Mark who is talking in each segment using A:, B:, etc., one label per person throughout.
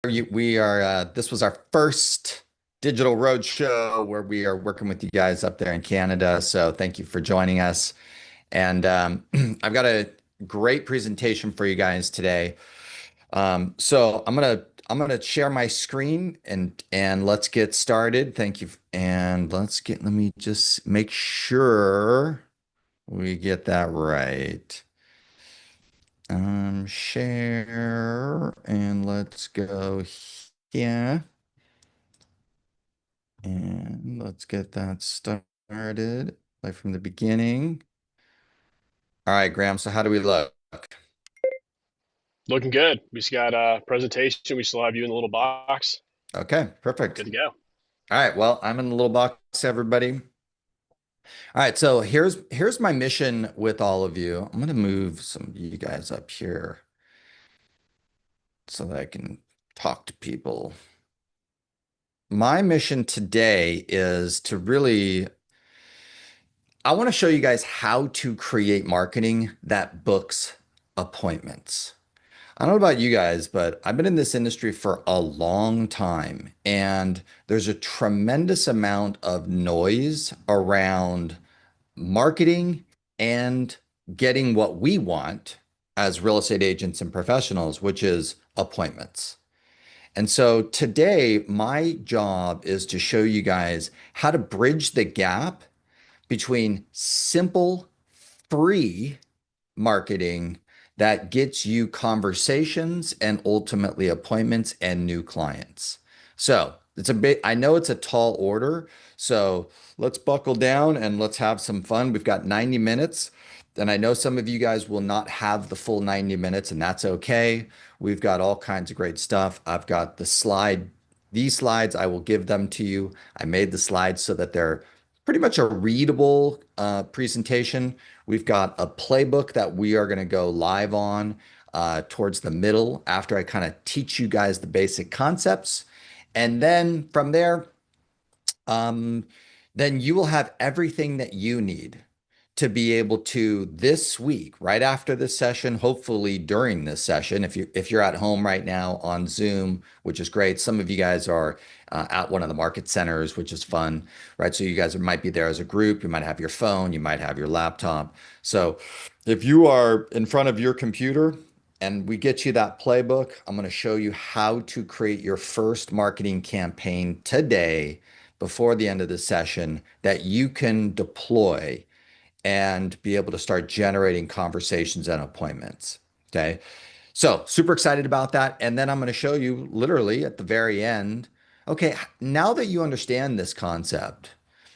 A: This was our first digital road show where we are working with you guys up there in Canada. So thank you for joining us. And I've got a great presentation for you guys today. So I'm gonna share my screen and let's get started. Thank you. And let me just make sure we get that right. Share and let's go here. And let's get that started like from the beginning. All right, Graham. So how do we look?
B: Looking good. We just got a presentation. We still have you in the little box.
A: Okay, perfect.
B: Good to go.
A: All right. Well, I'm in the little box, everybody. All right. So here's my mission with all of you. I'm gonna move some of you guys up here so that I can talk to people. My mission today is to really, I want to show you guys how to create marketing that books appointments. I don't know about you guys, but I've been in this industry for a long time, and there's a tremendous amount of noise around marketing and getting what we want as real estate agents and professionals, which is appointments. And so today, my job is to show you guys how to bridge the gap between simple, free marketing that gets you conversations and ultimately appointments and new clients. So it's a bit, I know it's a tall order. So let's buckle down and let's have some fun. We've got 90 minutes. And I know some of you guys will not have the full 90 minutes, and that's okay. We've got all kinds of great stuff. I've got these slides, I will give them to you. I made the slides so that they're pretty much a readable presentation. We've got a playbook that we are going to go live on towards the middle after I kind of teach you guys the basic concepts. And then from there, um, then you will have everything that you need to be able to this week, right after this session, hopefully during this session, if you're at home right now on Zoom, which is great. Some of you guys are at one of the market centers, which is fun, right? So you guys might be there as a group. You might have your phone, you might have your laptop. So if you are in front of your computer and we get you that playbook, I'm going to show you how to create your first marketing campaign today before the end of the session that you can deploy and be able to start generating conversations and appointments. Okay. So super excited about that. And then I'm going to show you literally at the very end. Okay. Now that you understand this concept,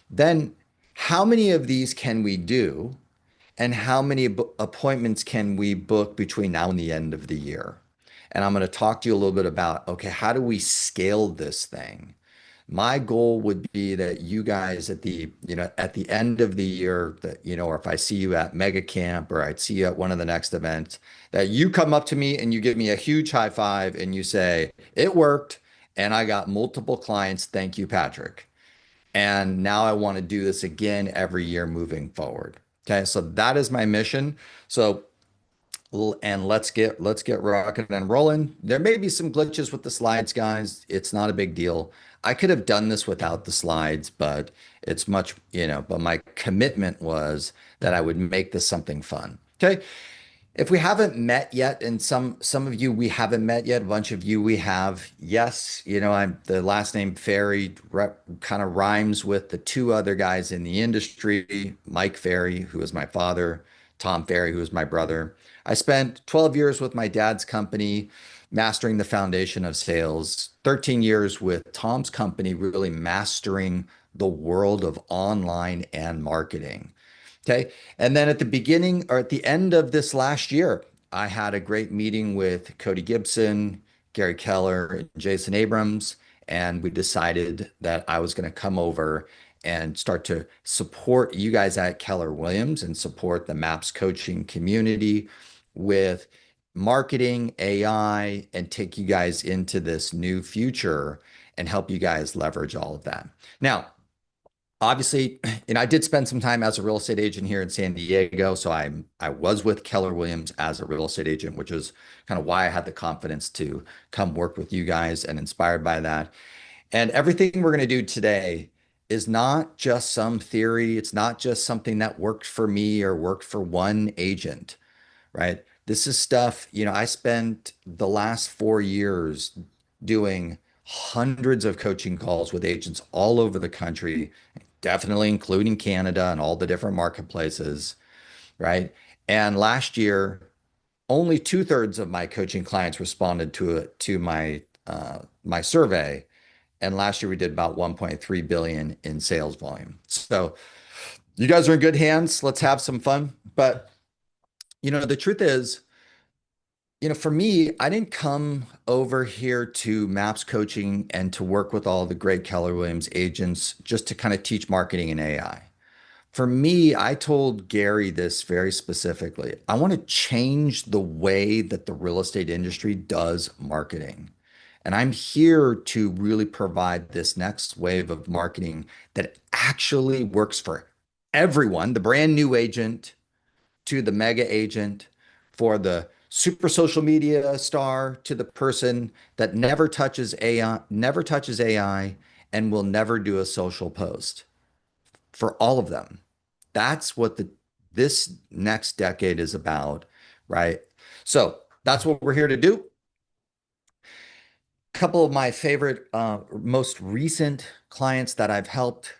A: then how many of these can we do? And how many appointments can we book between now and the end of the year? And I'm going to talk to you a little bit about, okay, how do we scale this thing? My goal would be that you guys at the end of the year that, or if I see you at Mega Camp or I'd see you at one of the next events, that you come up to me and you give me a huge high five and you say, it worked and I got multiple clients. Thank you, Patrick. And now I want to do this again every year moving forward. Okay. So that is my mission. So and let's get rocking and rolling. There may be some glitches with the slides, guys. It's not a big deal. I could have done this without the slides, but it's much, but my commitment was that I would make this something fun. Okay. If we haven't met yet, and some of you we haven't met yet, a bunch of you we have. Yes, I'm the last name Ferry kind of rhymes with the two other guys in the industry, Mike Ferry, who is my father, Tom Ferry, who is my brother. I spent 12 years with my dad's company, mastering the foundation of sales, 13 years with Tom's company, really mastering the world of online and marketing. Okay. And then at the beginning or at the end of this last year, I had a great meeting with Cody Gibson, Gary Keller, and Jason Abrams, and we decided that I was going to come over and start to support you guys at Keller Williams and support the MAPS coaching community with marketing, AI, and take you guys into this new future and help you guys leverage all of that. Now, Obviously, and I did spend some time as a real estate agent here in San Diego. So I was with Keller Williams as a real estate agent, which is kind of why I had the confidence to come work with you guys and inspired by that. And everything we're going to do today is not just some theory. It's not just something that worked for me or worked for one agent, right? This is stuff, I spent the last 4 years doing hundreds of coaching calls with agents all over the country, definitely including Canada and all the different marketplaces, right? And last year, only two-thirds of my coaching clients responded to my survey. And last year we did about 1.3 billion in sales volume. So you guys are in good hands. Let's have some fun. But the truth is, for me, I didn't come over here to Maps Coaching and to work with all the great Keller Williams agents just to kind of teach marketing and AI. For me, I told Gary this very specifically. I want to change the way that the real estate industry does marketing. And I'm here to really provide this next wave of marketing that actually works for everyone, the brand new agent to the mega agent, for the super social media star to the person that never touches AI and will never do a social post. For all of them. That's what this next decade is about, right? So that's what we're here to do. A couple of my favorite, most recent clients that I've helped,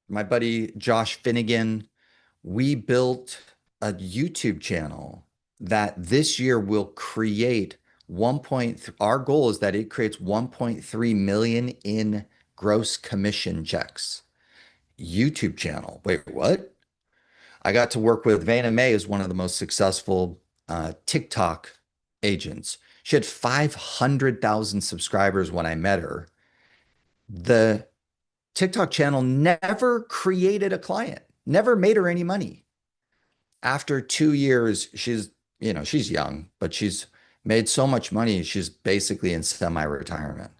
A: my buddy Josh Finnegan, we built a YouTube channel that this year will create our goal is that it creates 1.3 million in gross commission checks. YouTube channel. Wait, what? I got to work with Vanna Mae, is one of the most successful TikTok agents. She had 500,000 subscribers when I met her. The TikTok channel never created a client, never made her any money. After 2 years, she's young, but she's made so much money. She's basically in semi-retirement.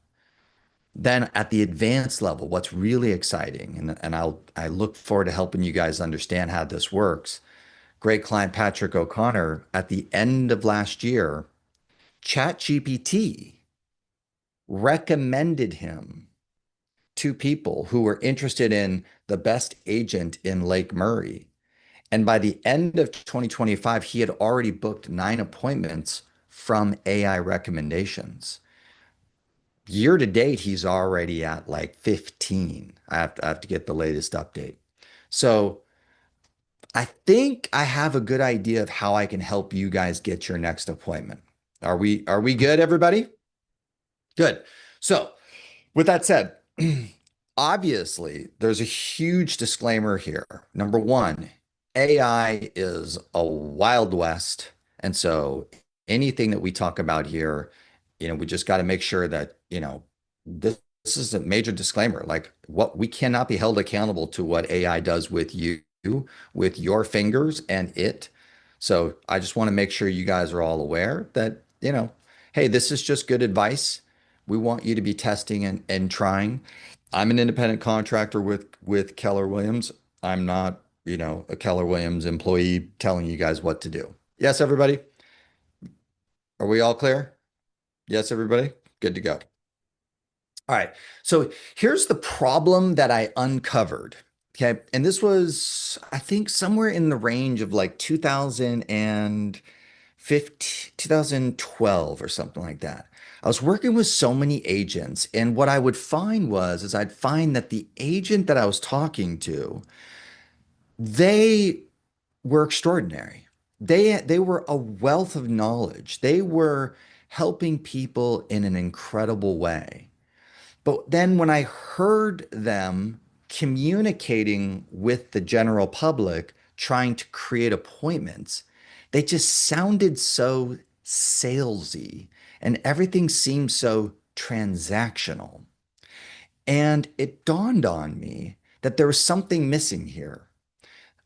A: Then at the advanced level, what's really exciting, and I look forward to helping you guys understand how this works. Great client Patrick O'Connor, at the end of last year, ChatGPT recommended him to people who were interested in the best agent in Lake Murray. And by the end of 2025, he had already booked 9 appointments from AI recommendations. Year to date, he's already at like 15. I have to get the latest update. So I think I have a good idea of how I can help you guys get your next appointment. Are we good, everybody? Good. So, with that said, obviously, there's a huge disclaimer here. Number one, AI is a wild west. And so anything that we talk about here, we just got to make sure that, this is a major disclaimer. Like, what we cannot be held accountable to what AI does with you, with your fingers and it. So I just want to make sure you guys are all aware that, hey, this is just good advice. We want you to be testing and trying. I'm an independent contractor with Keller Williams. I'm not, a Keller Williams employee telling you guys what to do. Yes, everybody? Are we all clear? Yes, everybody? Good to go. All right. So here's the problem that I uncovered. Okay. And this was, I think, somewhere in the range of like 2015, 2012 or something like that. I was working with so many agents, and what I would find is I'd find that the agent that I was talking to, they were extraordinary. They were a wealth of knowledge. They were helping people in an incredible way. But then when I heard them communicating with the general public, trying to create appointments, they just sounded so salesy and everything seemed so transactional. And it dawned on me that there was something missing here.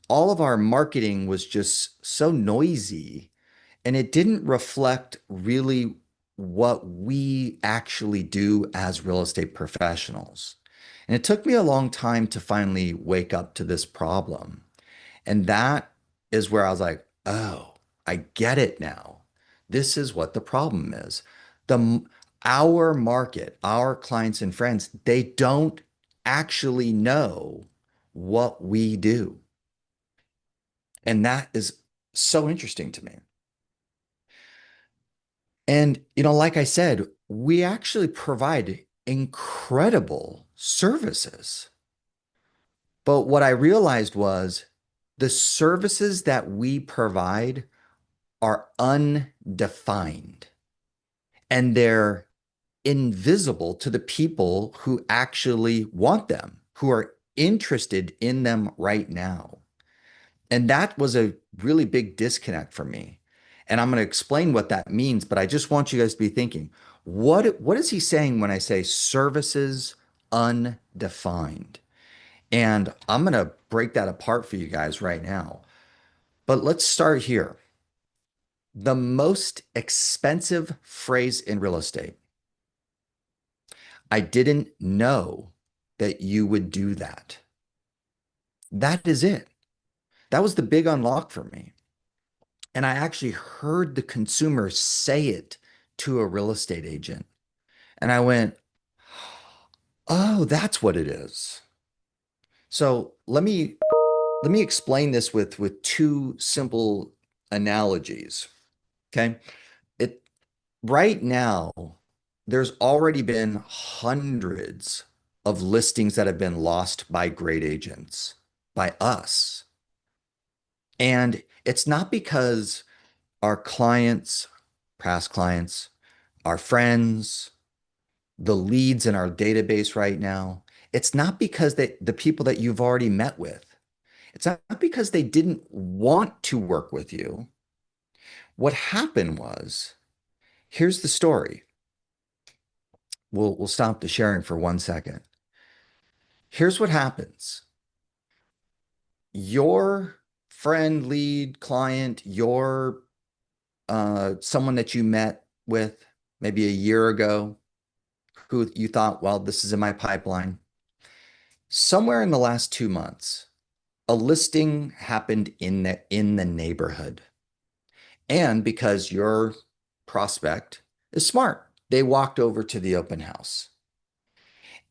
A: All of our marketing was just so noisy and it didn't reflect really what we actually do as real estate professionals. And it took me a long time to finally wake up to this problem. And that is where I was like, oh, I get it now. This is what the problem is. The our market, our clients and friends, they don't actually know what we do. And that is so interesting to me. And, like I said, we actually provide incredible services. But what I realized was the services that we provide are undefined and they're invisible to the people who actually want them, who are interested in them right now. And that was a really big disconnect for me. And I'm going to explain what that means, but I just want you guys to be thinking, what is he saying when I say services undefined? And I'm going to break that apart for you guys right now. But let's start here. The most expensive phrase in real estate. I didn't know that you would do that. That is it. That was the big unlock for me. And I actually heard the consumer say it to a real estate agent. And I went, oh, that's what it is. So let me explain this with two simple analogies. Okay. It right now, there's already been hundreds of listings that have been lost by great agents, by us. And it's not because our clients, past clients, our friends, the leads in our database right now, it's not because the people that you've already met with, it's not because they didn't want to work with you. What happened was, here's the story. We'll stop the sharing for 1 second. Here's what happens. Your friend, lead, client, your someone that you met with maybe a year ago who you thought, well, this is in my pipeline. Somewhere in the last 2 months, a listing happened in the neighborhood. And because your prospect is smart, they walked over to the open house.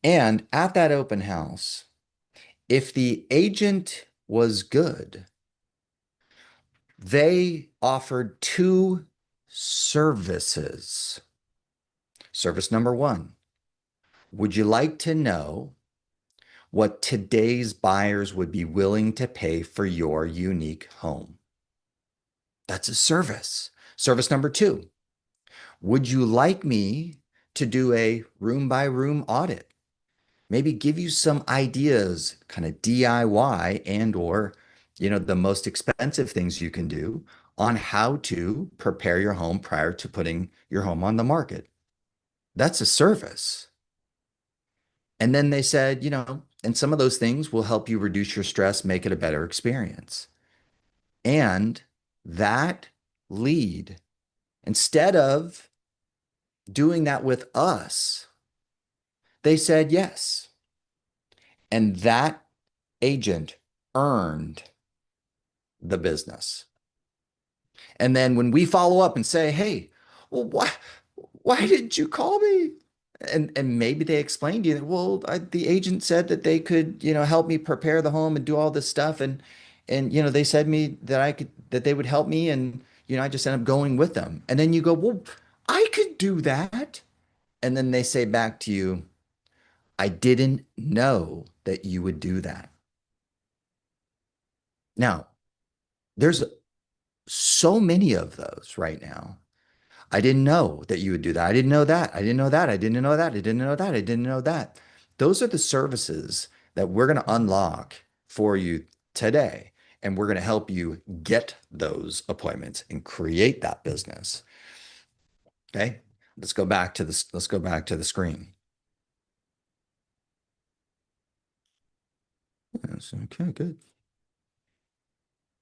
A: And at that open house, if the agent was good, they offered two services. Service number one, would you like to know what today's buyers would be willing to pay for your unique home? That's a service. Service number two, would you like me to do a room by room audit? Maybe give you some ideas, kind of DIY and or, the most expensive things you can do on how to prepare your home prior to putting your home on the market. That's a service. And then they said, and some of those things will help you reduce your stress, make it a better experience. And that lead, instead of doing that with us, they said yes. And that agent earned the business. And then when we follow up and say, hey, well, why didn't you call me? And maybe they explained to you that, well, the agent said that they could, help me prepare the home and do all this stuff. And, they said me that that they would help me. And, I just ended up going with them. And then you go, well, I could do that. And then they say back to you, I didn't know that you would do that. Now, there's so many of those right now. I didn't know that you would do that. I didn't know that. I didn't know that. I didn't know that. I didn't know that. I didn't know that. Those are the services that we're going to unlock for you today. And we're going to help you get those appointments and create that business. Okay. Let's go back to the screen. Yes, okay, good.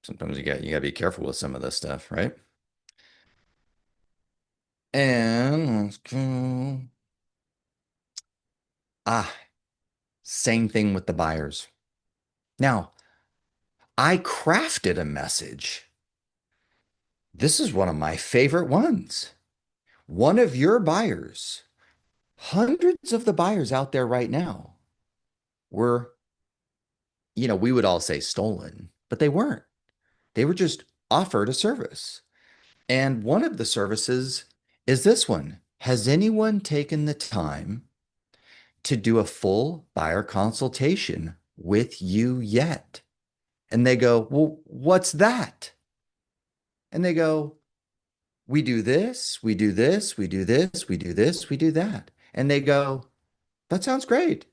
A: Sometimes you gotta be careful with some of this stuff, right? And let's go. Ah, Same thing with the buyers. Now, I crafted a message. This is one of my favorite ones. One of your buyers, hundreds of the buyers out there right now were, we would all say stolen, but they weren't. They were just offered a service. And one of the services is this one. Has anyone taken the time to do a full buyer consultation with you yet? And they go, well, what's that? And they go, we do this, we do this, we do this, we do this, we do that. And they go, that sounds great.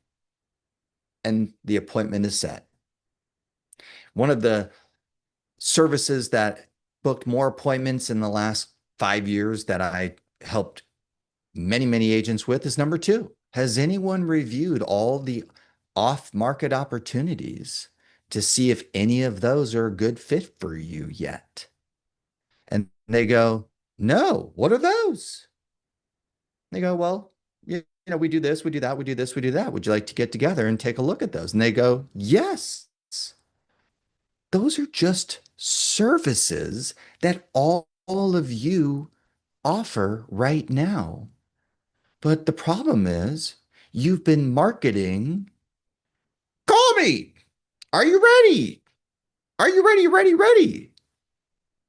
A: And the appointment is set. One of the services that booked more appointments in the last 5 years that I helped many, many agents with is number two. Has anyone reviewed all the off-market opportunities to see if any of those are a good fit for you yet? And they go, no, what are those? They go, well, we do this, we do that, we do this, we do that. Would you like to get together and take a look at those? And they go, yes. Those are just services that all of you offer right now. But the problem is you've been marketing. Call me. Are you ready? Are you ready? Ready? Ready?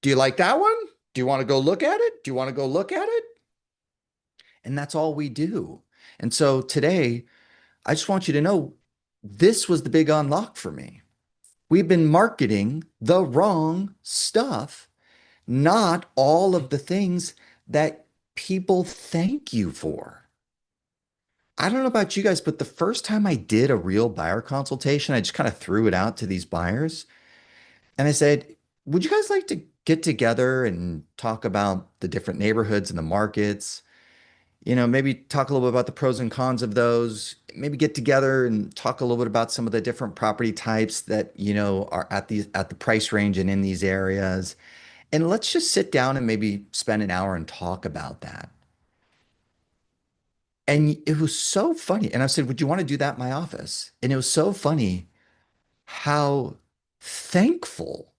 A: Do you like that one? Do you want to go look at it? Do you want to go look at it? And that's all we do. And so today, I just want you to know this was the big unlock for me. We've been marketing the wrong stuff, not all of the things that people thank you for. I don't know about you guys, but the first time I did a real buyer consultation, I just kind of threw it out to these buyers and I said, would you guys like to get together and talk about the different neighborhoods and the markets? Maybe talk a little bit about the pros and cons of those, maybe get together and talk a little bit about some of the different property types that, are at the price range and in these areas. And let's just sit down and maybe spend an hour and talk about that. And it was so funny. And I said, would you want to do that in my office? And it was so funny how thankful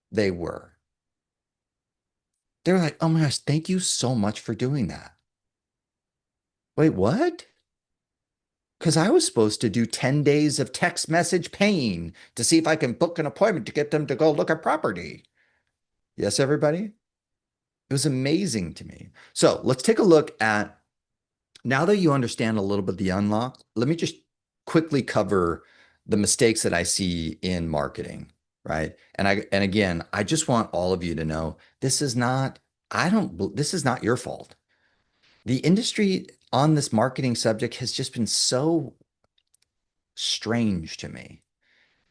A: they were. They were like, oh my gosh, thank you so much for doing that. Wait, what? Because I was supposed to do 10 days of text message pain to see if I can book an appointment to get them to go look at property. Yes, everybody? It was amazing to me. So let's take a look at now that you understand a little bit of the unlock, let me just quickly cover the mistakes that I see in marketing, right? And again, I just want all of you to know this is not, this is not your fault. The industry on this marketing subject has just been so strange to me,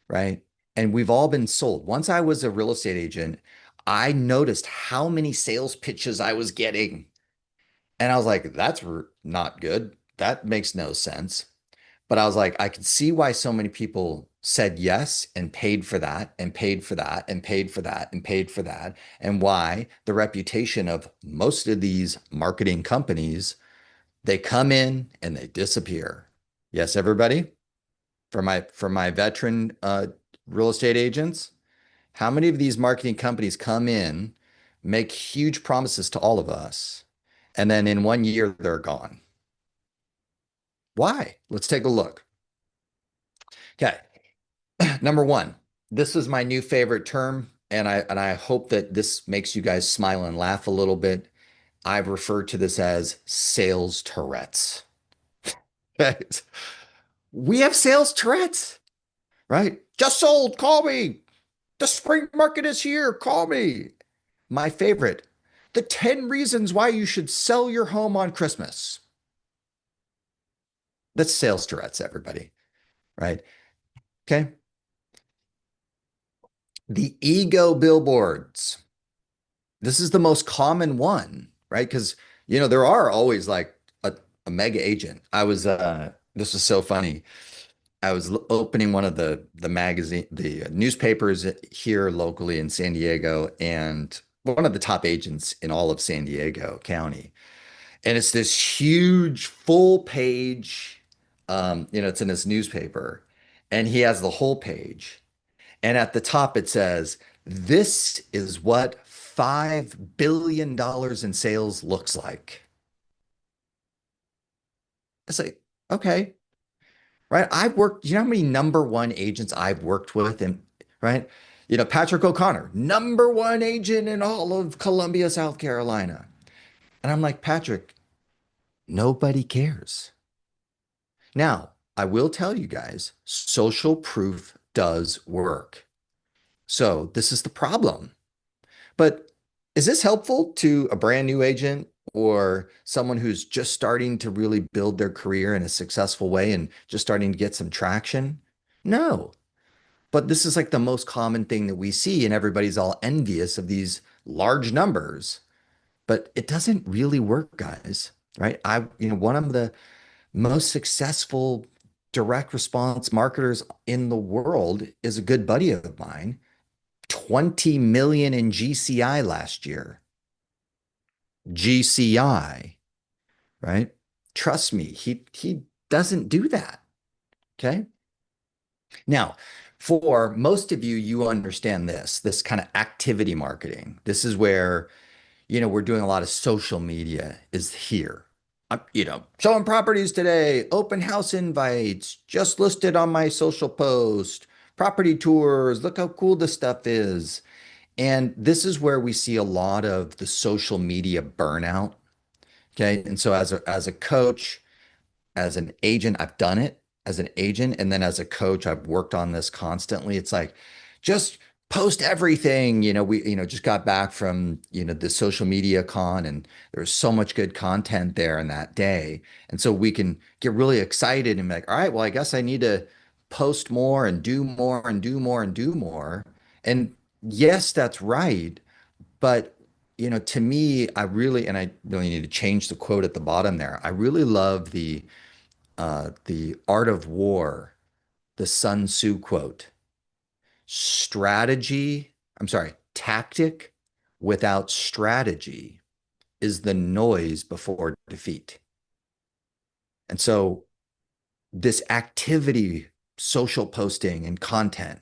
A: right? And we've all been sold. Once I was a real estate agent, I noticed how many sales pitches I was getting. And I was like, that's not good. That makes no sense. But I was like, I could see why so many people said yes and paid for that and paid for that and paid for that and paid for that. And why the reputation of most of these marketing companies, they come in and they disappear. Yes, everybody? For my veteran real estate agents, how many of these marketing companies come in, make huge promises to all of us, and then in 1 year they're gone? Why? Let's take a look. Okay. Number one, this is my new favorite term, and I hope that this makes you guys smile and laugh a little bit. I've referred to this as sales Tourette's. Right? We have sales Tourette's, right? Just sold, call me. The spring market is here, call me. My favorite, the 10 reasons why you should sell your home on Christmas. That's sales Tourette's, everybody, right? Okay. The ego billboards. This is the most common one, right? Because, there are always like a mega agent. This was so funny. I was opening one of the newspapers here locally in San Diego, and one of the top agents in all of San Diego County. And it's this huge full page It's in his newspaper, and he has the whole page. And at the top it says, "This is what $5 billion in sales looks like." It's like, okay, right? I've worked, you know how many number one agents I've worked with, and right? Patrick O'Connor, number one agent in all of Columbia, South Carolina. And I'm like, Patrick, nobody cares. Now, I will tell you guys, social proof does work. So this is the problem. But is this helpful to a brand new agent or someone who's just starting to really build their career in a successful way and just starting to get some traction? No. But this is like the most common thing that we see, and everybody's all envious of these large numbers. But it doesn't really work, guys, right? One of the most successful direct response marketers in the world is a good buddy of mine. 20 million in GCI last year. GCI, right? Trust me, he doesn't do that. Okay. Now, for most of you, you understand this kind of activity marketing. This is where, we're doing a lot of social media is here. Showing properties today, open house invites, just listed on my social post, property tours, look how cool this stuff is. And this is where we see a lot of the social media burnout. Okay. And so as a coach, as an agent, I've done it as an agent. And then as a coach, I've worked on this constantly. It's like, just post everything. We just got back from, the social media con, and there's so much good content there in that day. And so we can get really excited and be like, all right, well, I guess I need to post more and do more and do more and do more. And yes, that's right. But to me, and I really need to change the quote at the bottom there. I really love the Art of War, the Sun Tzu quote. Tactic without strategy is the noise before defeat. And so this activity, social posting and content,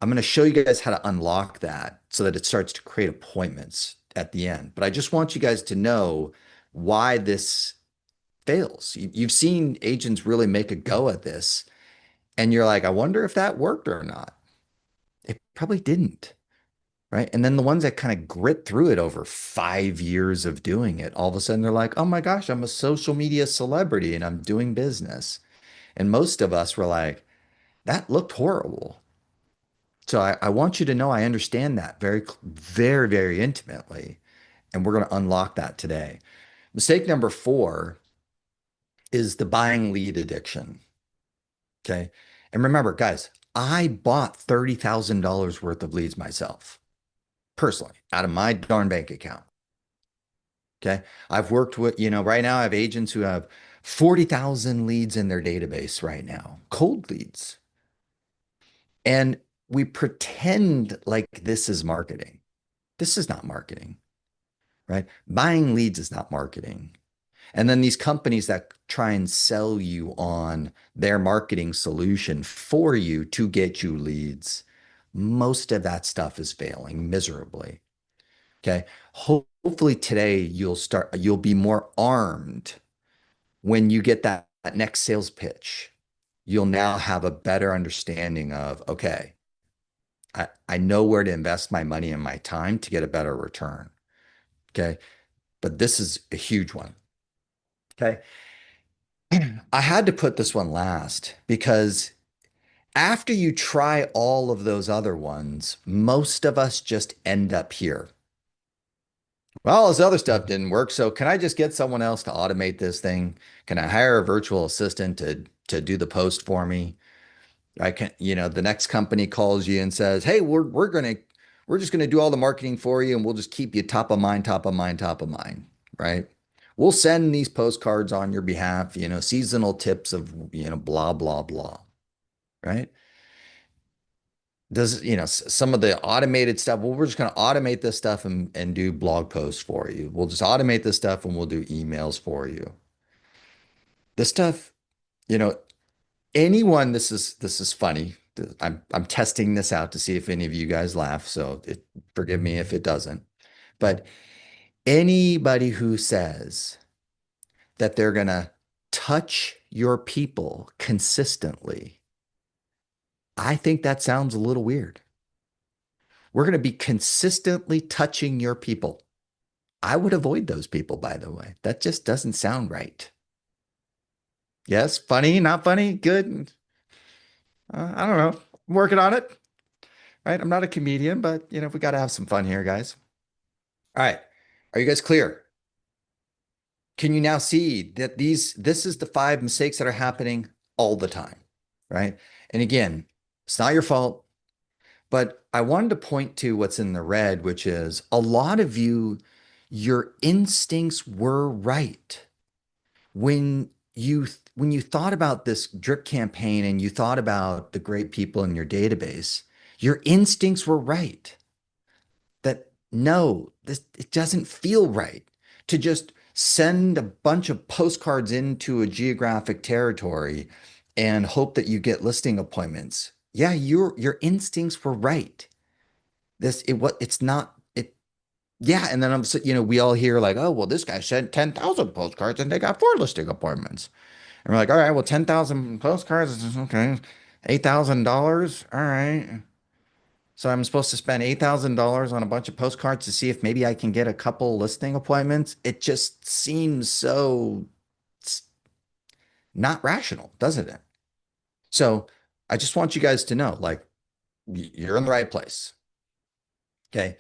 A: I'm going to show you guys how to unlock that so that it starts to create appointments at the end. But I just want you guys to know why this fails. You've seen agents really make a go at this, and you're like, I wonder if that worked or not. It probably didn't, right? And then the ones that kind of grit through it over 5 years of doing it, all of a sudden they're like, oh my gosh, I'm a social media celebrity and I'm doing business. And most of us were like, that looked horrible. So I want you to know I understand that very, very, very intimately. And we're going to unlock that today. Mistake number 4 is the buying lead addiction. Okay. And remember, guys, I bought $30,000 worth of leads myself, personally, out of my darn bank account. Okay. I've worked with, right now I have agents who have 40,000 leads in their database right now, cold leads. And we pretend like this is marketing. This is not marketing, right? Buying leads is not marketing. And then these companies that try and sell you on their marketing solution for you to get you leads, most of that stuff is failing miserably. Okay. Hopefully today you'll be more armed when you get that next sales pitch. You'll now have a better understanding of, okay, I know where to invest my money and my time to get a better return. Okay. But this is a huge one. Okay. I had to put this one last because after you try all of those other ones, most of us just end up here. Well, this other stuff didn't work, so can I just get someone else to automate this thing? Can I hire a virtual assistant to do the post for me? I can, the next company calls you and says, "Hey, we're just gonna do all the marketing for you, and we'll just keep you top of mind, top of mind, top of mind, right? We'll send these postcards on your behalf, seasonal tips of, blah, blah, blah, right? Does, some of the automated stuff, well, we're just going to automate this stuff and do blog posts for you. We'll just automate this stuff and we'll do emails for you. This stuff You know, anyone, this is funny. I'm testing this out to see if any of you guys laugh, so forgive me if it doesn't. But anybody who says that they're gonna touch your people consistently, I think that sounds a little weird. We're gonna be consistently touching your people. I would avoid those people, by the way. That just doesn't sound right. Yes, funny, not funny, good. I don't know. I'm working on it, right? I'm not a comedian, but we got to have some fun here, guys. All right. Are you guys clear? Can you now see that this is the five mistakes that are happening all the time, right? And again, it's not your fault, but I wanted to point to what's in the red, which is a lot of you, your instincts were right. When you thought about this drip campaign and you thought about the great people in your database, your instincts were right. That no, this it doesn't feel right to just send a bunch of postcards into a geographic territory and hope that you get listing appointments. Yeah, your instincts were right. It's not it yeah, and then we all hear like, oh, well, this guy sent 10,000 postcards and they got four listing appointments. And we're like, all right, well, 10,000 postcards is okay. $8,000. All right. So I'm supposed to spend $8,000 on a bunch of postcards to see if maybe I can get a couple listing appointments. It just seems so not rational, doesn't it? So I just want you guys to know, like, you're in the right place. Okay.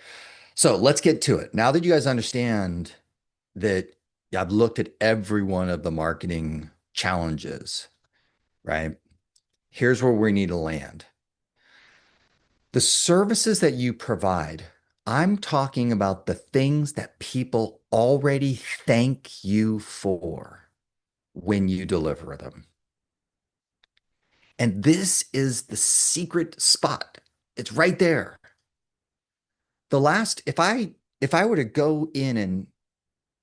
A: So let's get to it. Now that you guys understand that I've looked at every one of the marketing challenges, right? Here's where we need to land. The services that you provide, I'm talking about the things that people already thank you for when you deliver them. And this is the secret spot. It's right there. If I were to go in and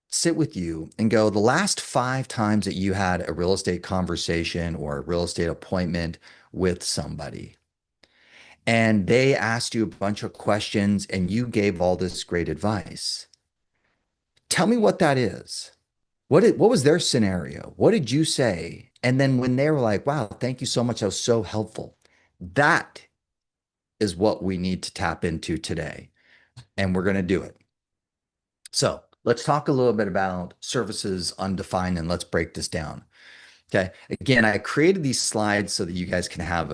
A: sit with you and go, the last 5 times that you had a real estate conversation or a real estate appointment with somebody, and they asked you a bunch of questions and you gave all this great advice. Tell me what that is. What was their scenario? What did you say? And then when they were like, wow, thank you so much. That was so helpful. That is what we need to tap into today. And we're going to do it. So let's talk a little bit about services undefined and let's break this down. Okay. Again, I created these slides so that you guys can have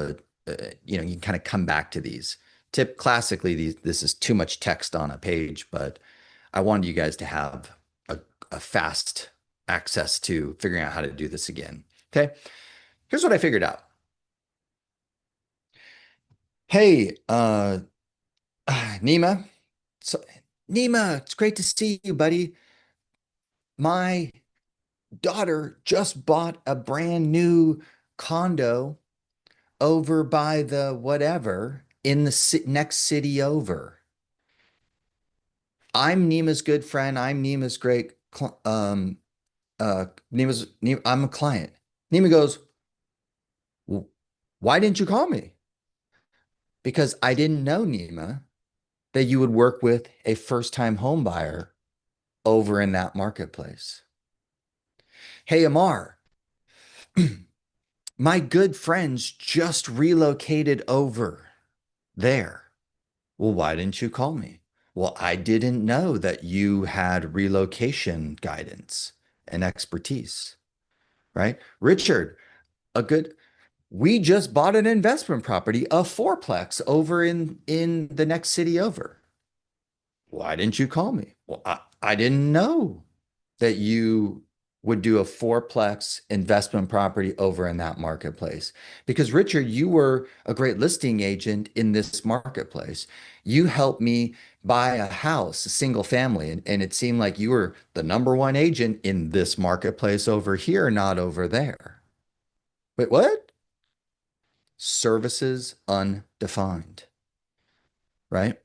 A: you can kind of come back to these. Classically, this is too much text on a page, but I wanted you guys to have a fast access to figuring out how to do this again. Okay. Here's what I figured out. Hey, Nima. So, Nima, it's great to see you, buddy. My daughter just bought a brand new condo over by the whatever in the next city over. I'm Nima's good friend. I'm Nima's great, I'm a client. Nima goes, why didn't you call me? Because I didn't know, Nima, that you would work with a first-time home buyer over in that marketplace. Hey, Amar, my good friends just relocated over there. Well, why didn't you call me? Well, I didn't know that you had relocation guidance and expertise, right? Richard, a good we just bought an investment property, a fourplex over in the next city over. Why didn't you call me? Well, I didn't know that you would do a fourplex investment property over in that marketplace. Because Richard, you were a great listing agent in this marketplace. You helped me buy a house, a single family, and it seemed like you were the number one agent in this marketplace over here, not over there. Wait, what? Services undefined, right?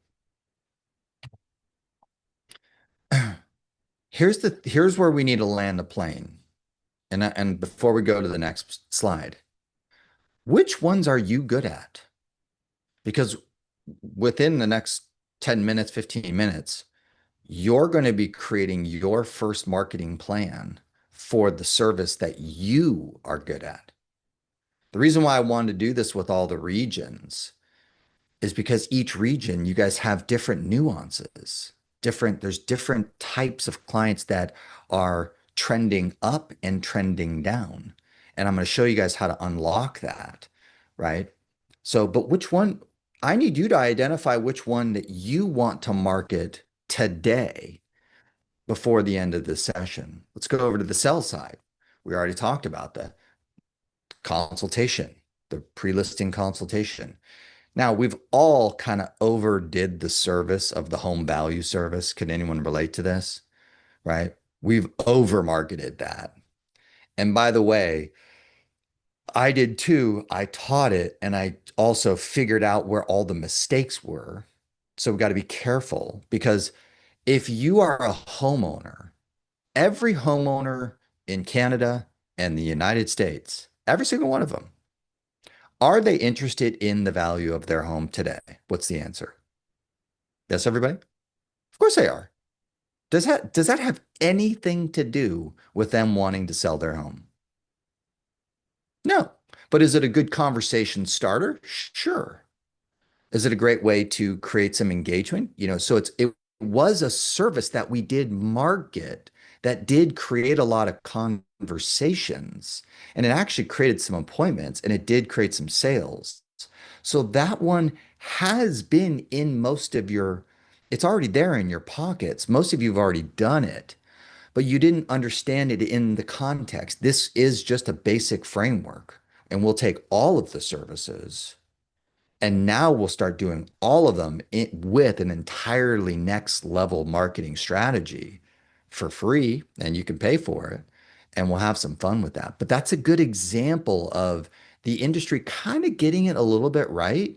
A: Here's where we need to land the plane. And before we go to the next slide, which ones are you good at? Because within the next 10 minutes, 15 minutes, you're going to be creating your first marketing plan for the service that you are good at. The reason why I wanted to do this with all the regions is because each region, you guys have different nuances. There's different types of clients that are trending up and trending down. And I'm going to show you guys how to unlock that, right? So, but which one, I need you to identify which one that you want to market today before the end of this session. Let's go over to the sell side. We already talked about the consultation, the pre-listing consultation. Now, we've all kind of overdid the service of the home value service. Can anyone relate to this? Right? We've over marketed that. And by the way, I did too. I taught it and I also figured out where all the mistakes were. So we've got to be careful because if you are a homeowner, every homeowner in Canada and the United States, every single one of them, are they interested in the value of their home today? What's the answer? Yes, everybody? Of course they are. Does that have anything to do with them wanting to sell their home? No. But is it a good conversation starter? Sure. Is it a great way to create some engagement? So it was a service that we did market that did create a lot of conversations and it actually created some appointments and it did create some sales. So that one has been in most of it's already there in your pockets. Most of you have already done it, but you didn't understand it in the context. This is just a basic framework, and we'll take all of the services and now we'll start doing all of them with an entirely next level marketing strategy for free, and you can pay for it. And we'll have some fun with that. But that's a good example of the industry kind of getting it a little bit right.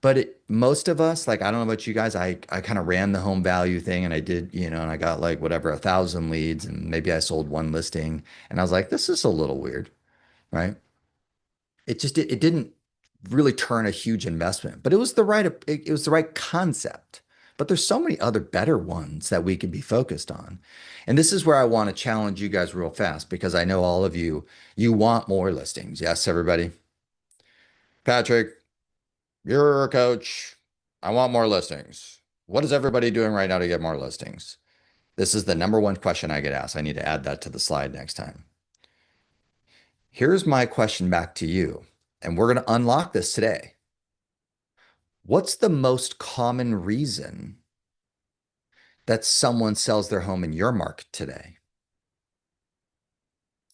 A: But most of us, like, I don't know about you guys, I kind of ran the home value thing and I did, and I got like whatever, 1,000 leads and maybe I sold one listing. And I was like, this is a little weird, right? It didn't really turn a huge investment, but it was the right concept. But there's so many other better ones that we could be focused on. And this is where I want to challenge you guys real fast because I know all of you want more listings. Yes, everybody. Patrick, you're a coach. I want more listings. What is everybody doing right now to get more listings? This is the number one question I get asked. I need to add that to the slide next time. Here's my question back to you, and we're going to unlock this today. What's the most common reason that someone sells their home in your market today?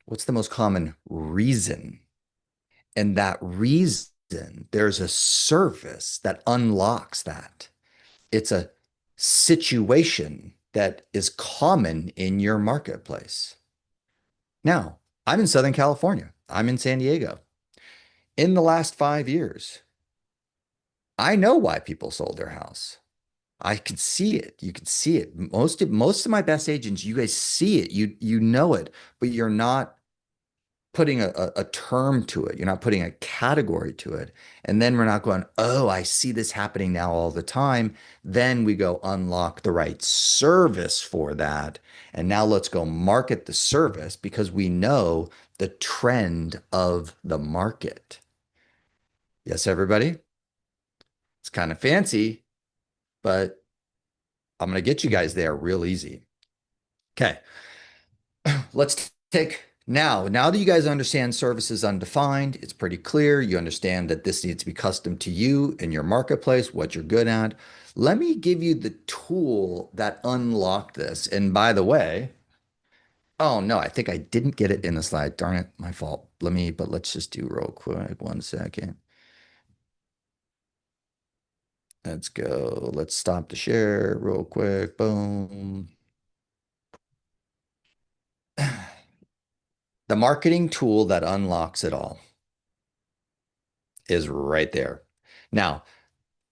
A: What's the most common reason? And that reason, there's a service that unlocks that. It's a situation that is common in your marketplace. Now, I'm in Southern California. I'm in San Diego. In the last 5 years, I know why people sold their house. I can see it. You can see it. Most of my best agents, you guys see it. You know it, but you're not putting a term to it. You're not putting a category to it. And then we're not going, oh, I see this happening now all the time. Then we go unlock the right service for that. And now let's go market the service because we know the trend of the market. Yes, everybody? It's kind of fancy, but I'm going to get you guys there real easy. Okay. Let's take now that you guys understand services undefined, it's pretty clear. You understand that this needs to be custom to you in your marketplace, what you're good at. Let me give you the tool that unlocked this. And by the way, oh no, I think I didn't get it in the slide. Darn it, my fault. But let's just do real quick. 1 second. Let's go. Let's stop the share real quick. Boom. The marketing tool that unlocks it all is right there. Now,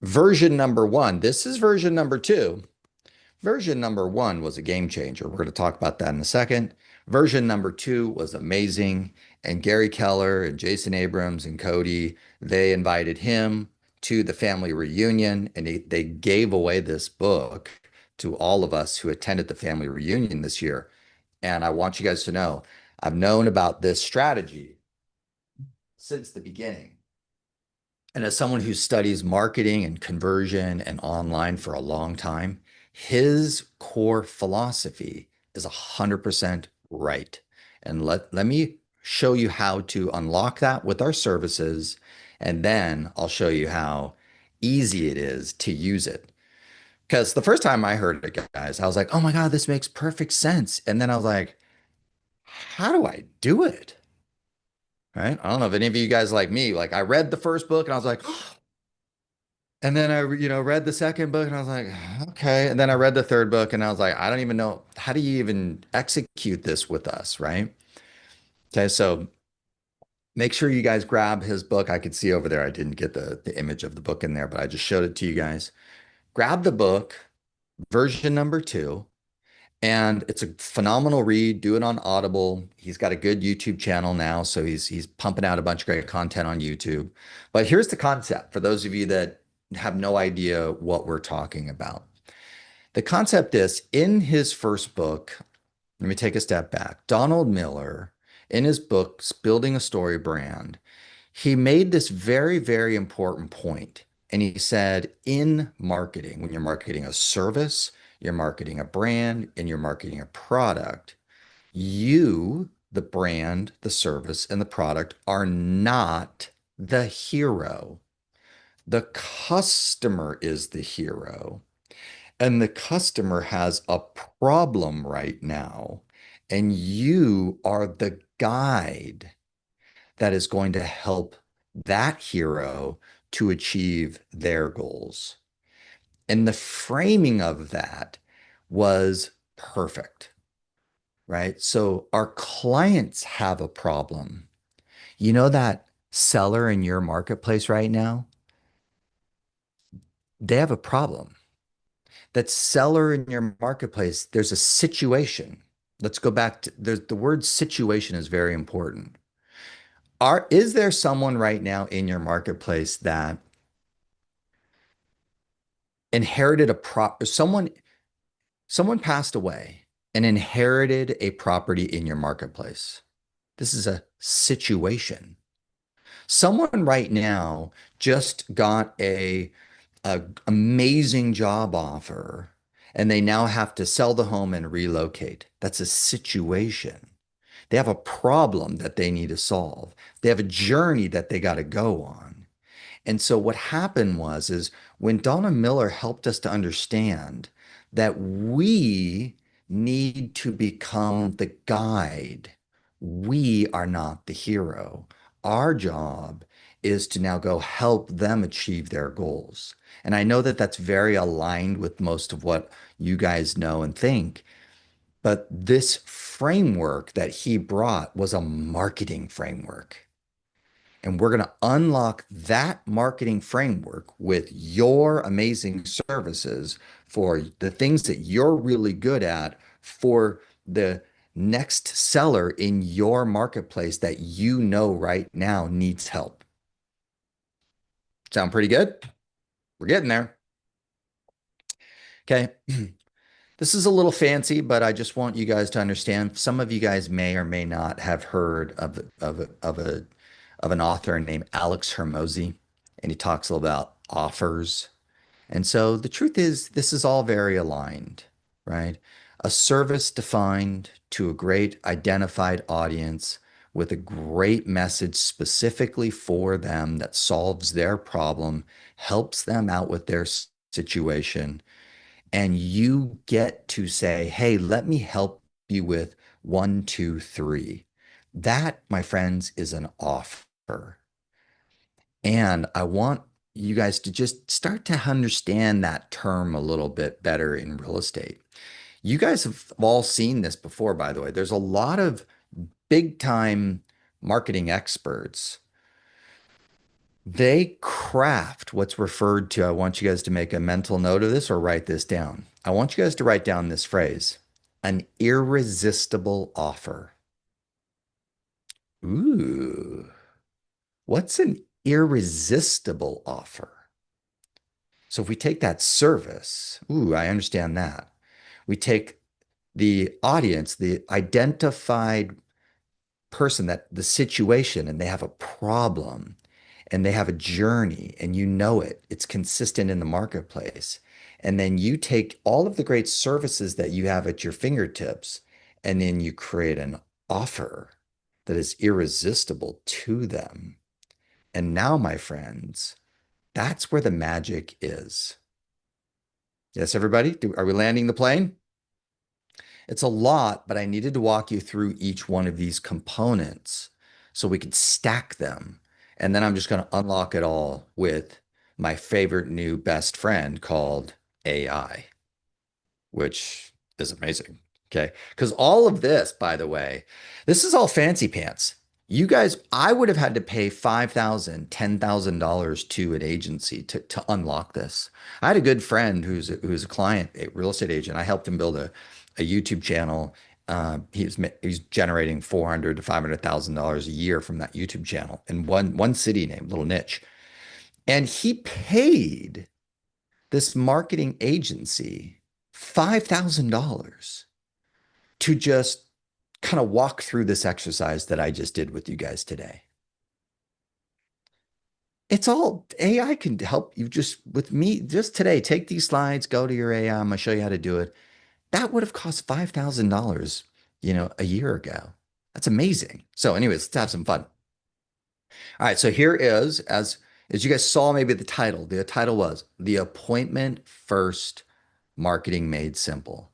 A: version number one, this is version number two. Version number one was a game changer. We're going to talk about that in a second. Version number two was amazing. And Gary Keller and Jason Abrams and Cody, they invited him to the family reunion and they gave away this book to all of us who attended the family reunion this year. And I want you guys to know, I've known about this strategy since the beginning. And as someone who studies marketing and conversion and online for a long time, his core philosophy is 100% right. And let me show you how to unlock that with our services. And then I'll show you how easy it is to use it. Because the first time I heard it, guys, I was like, oh my God, this makes perfect sense. And then I was like, how do I do it? Right? I don't know if any of you guys like me, like I read the first book and I was like, and then I read the second book and I was like, okay. And then I read the third book and I was like, I don't even know, how do you even execute this with us, right? Okay, so make sure you guys grab his book. I could see over there, I didn't get the image of the book in there, but I just showed it to you guys. Grab the book, version number two, and it's a phenomenal read. Do it on Audible. He's got a good YouTube channel now, so he's pumping out a bunch of great content on YouTube. But here's the concept for those of you that have no idea what we're talking about. The concept is in his first book, let me take a step back. Donald Miller, in his books, Building a Story Brand, he made this very, very important point. And he said, in marketing, when you're marketing a service, you're marketing a brand, and you're marketing a product, you, the brand, the service, and the product are not the hero. The customer is the hero. And the customer has a problem right now. And you are the guide that is going to help that hero to achieve their goals. And the framing of that was perfect, right? So our clients have a problem. You know that seller in your marketplace right now, they have a problem. That seller in your marketplace, there's a situation. Let's go back to the word situation is very important. Is there someone right now in your marketplace that inherited a someone passed away and inherited a property in your marketplace? This is a situation. Someone right now just got a amazing job offer and they now have to sell the home and relocate. That's a situation. They have a problem that they need to solve. They have a journey that they got to go on. And so what happened is when Donna Miller helped us to understand that we need to become the guide, we are not the hero. Our job is to now go help them achieve their goals. And I know that that's very aligned with most of what you guys know and think, but this framework that he brought was a marketing framework. And we're going to unlock that marketing framework with your amazing services for the things that you're really good at for the next seller in your marketplace that you know right now needs help. Sound pretty good? We're getting there. Okay. This is a little fancy, but I just want you guys to understand. Some of you guys may or may not have heard of an author named Alex Hermosi, and he talks a little about offers. And so the truth is, this is all very aligned, right? A service defined to a great identified audience with a great message specifically for them that solves their problem, helps them out with their situation, and you get to say, hey, let me help you with one, two, three. That, my friends, is an offer. And I want you guys to just start to understand that term a little bit better in real estate. You guys have all seen this before, by the way. There's a lot of big time marketing experts. They craft what's referred to. I want you guys to make a mental note of this or write this down. I want you guys to write down this phrase. An irresistible offer. Ooh, what's an irresistible offer? So if we take that service, ooh, I understand that. We take the audience, the identified person, that the situation, and they have a problem and they have a journey and you know it, it's consistent in the marketplace. And then you take all of the great services that you have at your fingertips and then you create an offer that is irresistible to them. And now, my friends, that's where the magic is. Yes, everybody, are we landing the plane? It's a lot, but I needed to walk you through each one of these components so we could stack them. And then I'm just going to unlock it all with my favorite new best friend called AI, which is amazing. Okay. Because all of this, by the way, this is all fancy pants. You guys, I would have had to pay $5,000, $10,000 to an agency to unlock this. I had a good friend who's a client, a real estate agent. I helped him build a YouTube channel. He's generating 400 to $500,000 a year from that YouTube channel in one city named Little Niche. And he paid this marketing agency $5,000 to just kind of walk through this exercise that I just did with you guys today. It's all AI can help you just with me just today. Take these slides, go to your AI. I'm going to show you how to do it. That would have cost $5,000, a year ago. That's amazing. So, anyways, let's have some fun. All right. So here is, as you guys saw, maybe the title. The title was The Appointment First Marketing Made Simple.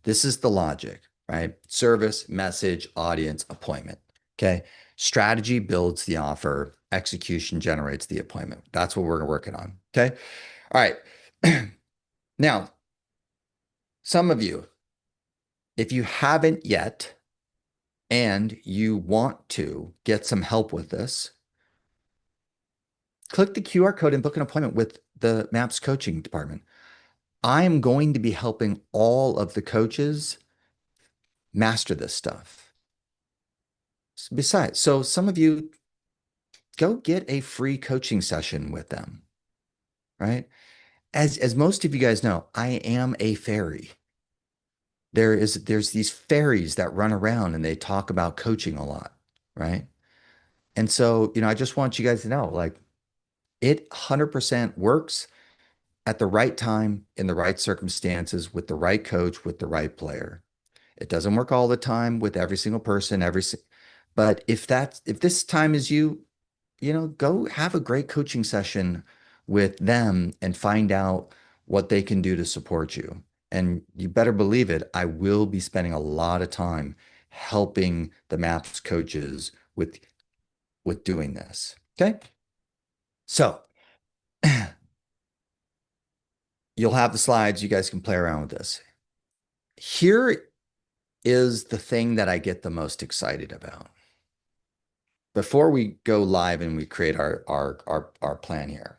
A: This is the logic, right? Service, message, audience, appointment. Okay. Strategy builds the offer, execution generates the appointment. That's what we're working on. Okay. All right. Now, some of you, if you haven't yet and you want to get some help with this, click the QR code and book an appointment with the MAPS coaching department. I am going to be helping all of the coaches master this stuff. Besides, so some of you go get a free coaching session with them, right? As most of you guys know, I am a fairy. There's these fairies that run around and they talk about coaching a lot, right? And so, I just want you guys to know, like, it 100% works at the right time, in the right circumstances, with the right coach, with the right player. It doesn't work all the time with every single person, but if this time is you, go have a great coaching session with them and find out what they can do to support you. And you better believe it, I will be spending a lot of time helping the MAPS coaches with doing this. Okay. So you'll have the slides. You guys can play around with this. Here is the thing that I get the most excited about. Before we go live and we create our plan here.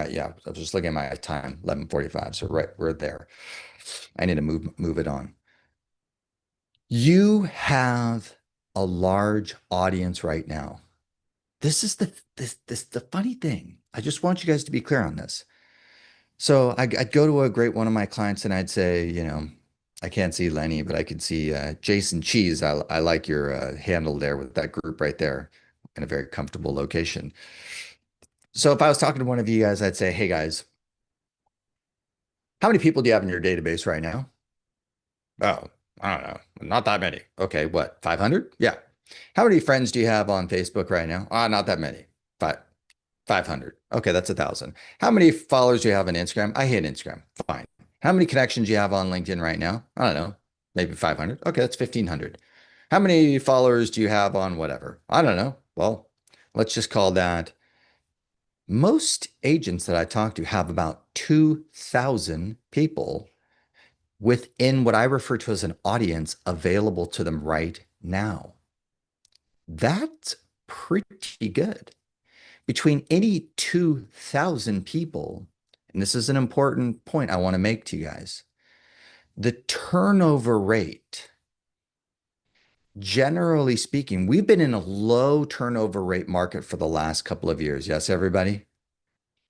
A: Yeah, I was just looking at my time, 11:45. So we're there. I need to move it on. You have a large audience right now. This is the funny thing. I just want you guys to be clear on this. So I'd go to a great one of my clients and I'd say, I can't see Lenny, but I could see Jason Cheese. I like your handle there with that group right there in a very comfortable location. So if I was talking to one of you guys, I'd say, hey guys, how many people do you have in your database right now? Oh, I don't know. Not that many. Okay, what? 500? Yeah. How many friends do you have on Facebook right now? Not that many. 500. Okay, that's 1,000. How many followers do you have on Instagram? I hate Instagram. Fine. How many connections do you have on LinkedIn right now? I don't know. Maybe 500. Okay, that's 1,500. How many followers do you have on whatever? I don't know. Well, let's just call that. Most agents that I talk to have about 2,000 people within what I refer to as an audience available to them right now. That's pretty good. Between any 2,000 people, and this is an important point I want to make to you guys, The turnover rate, generally speaking, we've been in a low turnover rate market for the last couple of years. Yes, everybody?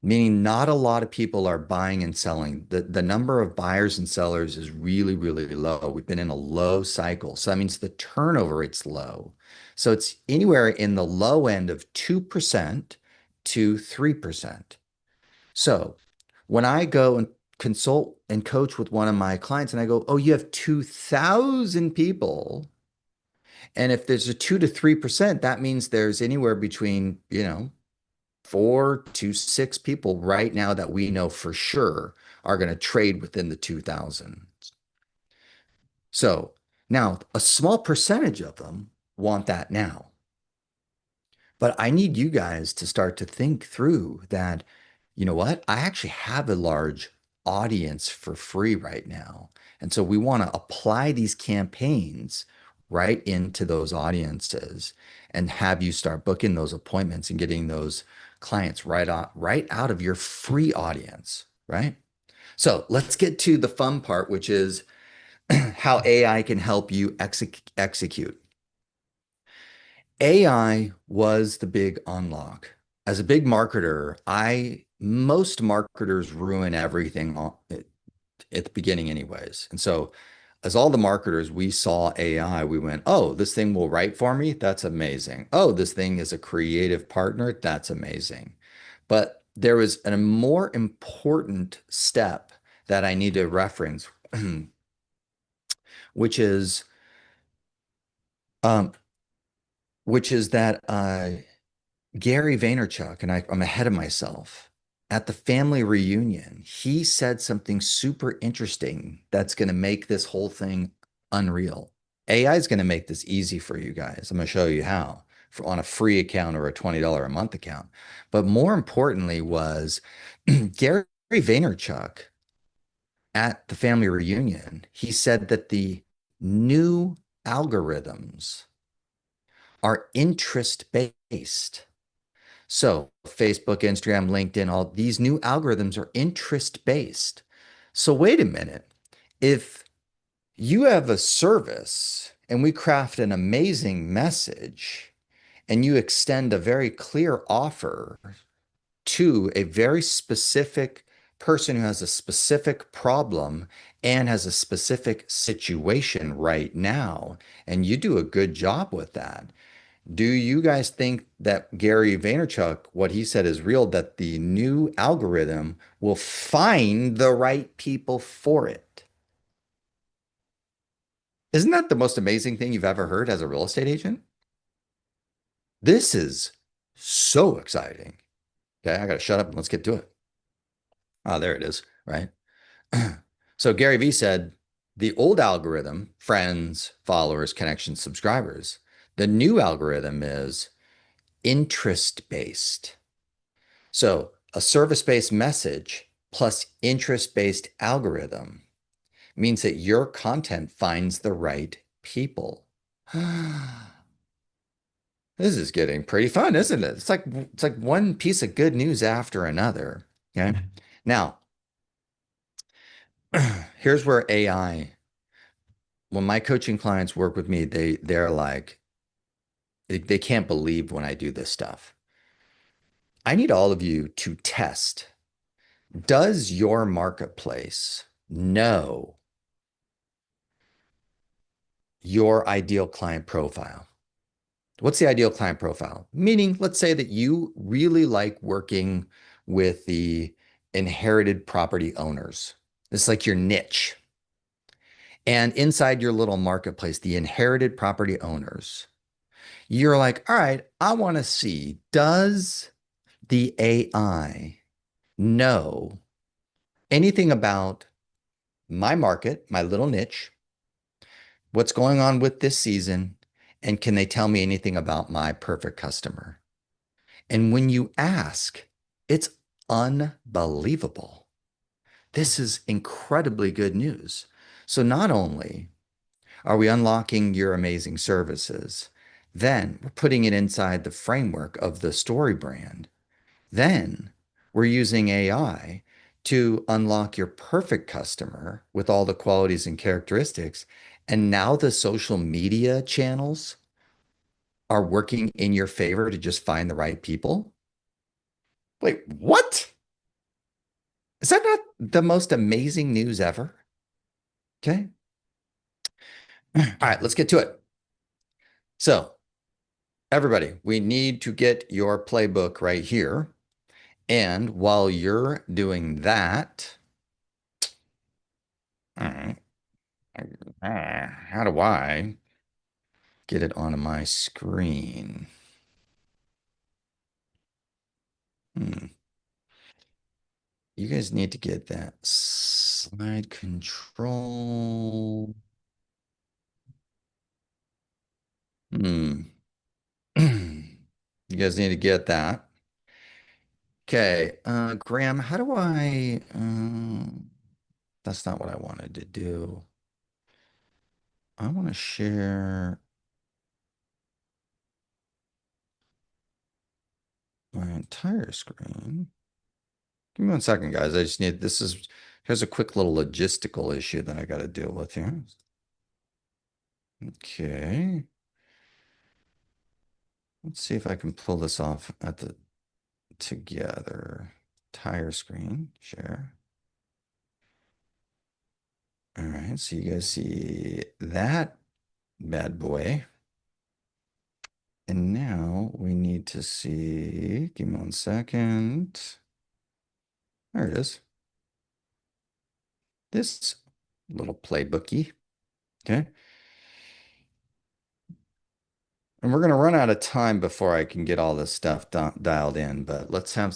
A: Meaning not a lot of people are buying and selling. The number of buyers and sellers is really, really low. We've been in a low cycle. So that means the turnover rate's low. So it's anywhere in the low end of 2% to 3%. So when I go and consult and coach with one of my clients and I go, oh, you have 2,000 people. And if there's a 2 to 3%, that means there's anywhere between, 4 to 6 people right now that we know for sure are going to trade within the 2000. So now a small percentage of them want that now. But I need you guys to start to think through that, you know what? I actually have a large audience for free right now. And so we want to apply these campaigns right into those audiences and have you start booking those appointments and getting those clients right out of your free audience, right? So let's get to the fun part, which is how AI can help you execute. AI was the big unlock. As a big marketer, I most marketers ruin everything at the beginning anyways. And so as all the marketers, we saw AI, we went, "Oh, this thing will write for me. That's amazing. Oh, this thing is a creative partner. That's amazing." But there was a more important step that I need to reference, which is um, which is that Gary Vaynerchuk, and I'm ahead of myself, at the family reunion, he said something super interesting that's going to make this whole thing unreal. AI is going to make this easy for you guys. I'm going to show you how on a free account or a $20 a month account. But more importantly was Gary Vaynerchuk at the family reunion, he said that the new algorithms are interest based. So, Facebook, Instagram, LinkedIn, all these new algorithms are interest based. So, wait a minute. If you have a service and we craft an amazing message and you extend a very clear offer to a very specific person who has a specific problem and has a specific situation right now, and you do a good job with that, do you guys think that Gary Vaynerchuk, what he said is real, that the new algorithm will find the right people for it? Isn't that the most amazing thing you've ever heard as a real estate agent? This is so exciting. Okay, I got to shut up and let's get to it. Ah, there it is, right? So Gary Vee said the old algorithm, friends, followers, connections, subscribers. The new algorithm is interest based. So a service-based message plus interest-based algorithm means that your content finds the right people. This is getting pretty fun, isn't it? It's like one piece of good news after another. Okay. Now, here's where AI, when my coaching clients work with me, they're like, they can't believe when I do this stuff. I need all of you to test. Does your marketplace know your ideal client profile? What's the ideal client profile? Meaning, let's say that you really like working with the inherited property owners. It's like your niche. And inside your little marketplace, the inherited property owners, you're like, all right, I want to see, does the AI know anything about my market, my little niche, what's going on with this season, and can they tell me anything about my perfect customer? And when you ask, it's unbelievable. This is incredibly good news. So not only are we unlocking your amazing services, then we're putting it inside the framework of the story brand. Then we're using AI to unlock your perfect customer with all the qualities and characteristics. And now the social media channels are working in your favor to just find the right people. Wait, what? Is that not the most amazing news ever? Okay. All right, let's get to it. So, everybody, we need to get your playbook right here. And while you're doing that, uh, how do I get it onto my screen? Hmm. You guys need to get that slide control. Hmm. You guys need to get that. Okay, Graham, how do I, that's not what I wanted to do. I want to share my entire screen. Give me 1 second, guys. I just need, here's a quick little logistical issue that I got to deal with here. Okay. Let's see if I can pull this off at the together. Entire screen, share. All right, so you guys see that bad boy. And now we need to see, give me 1 second. There it is. This little playbooky. Okay. And we're gonna run out of time before I can get all this stuff dialed in, but let's have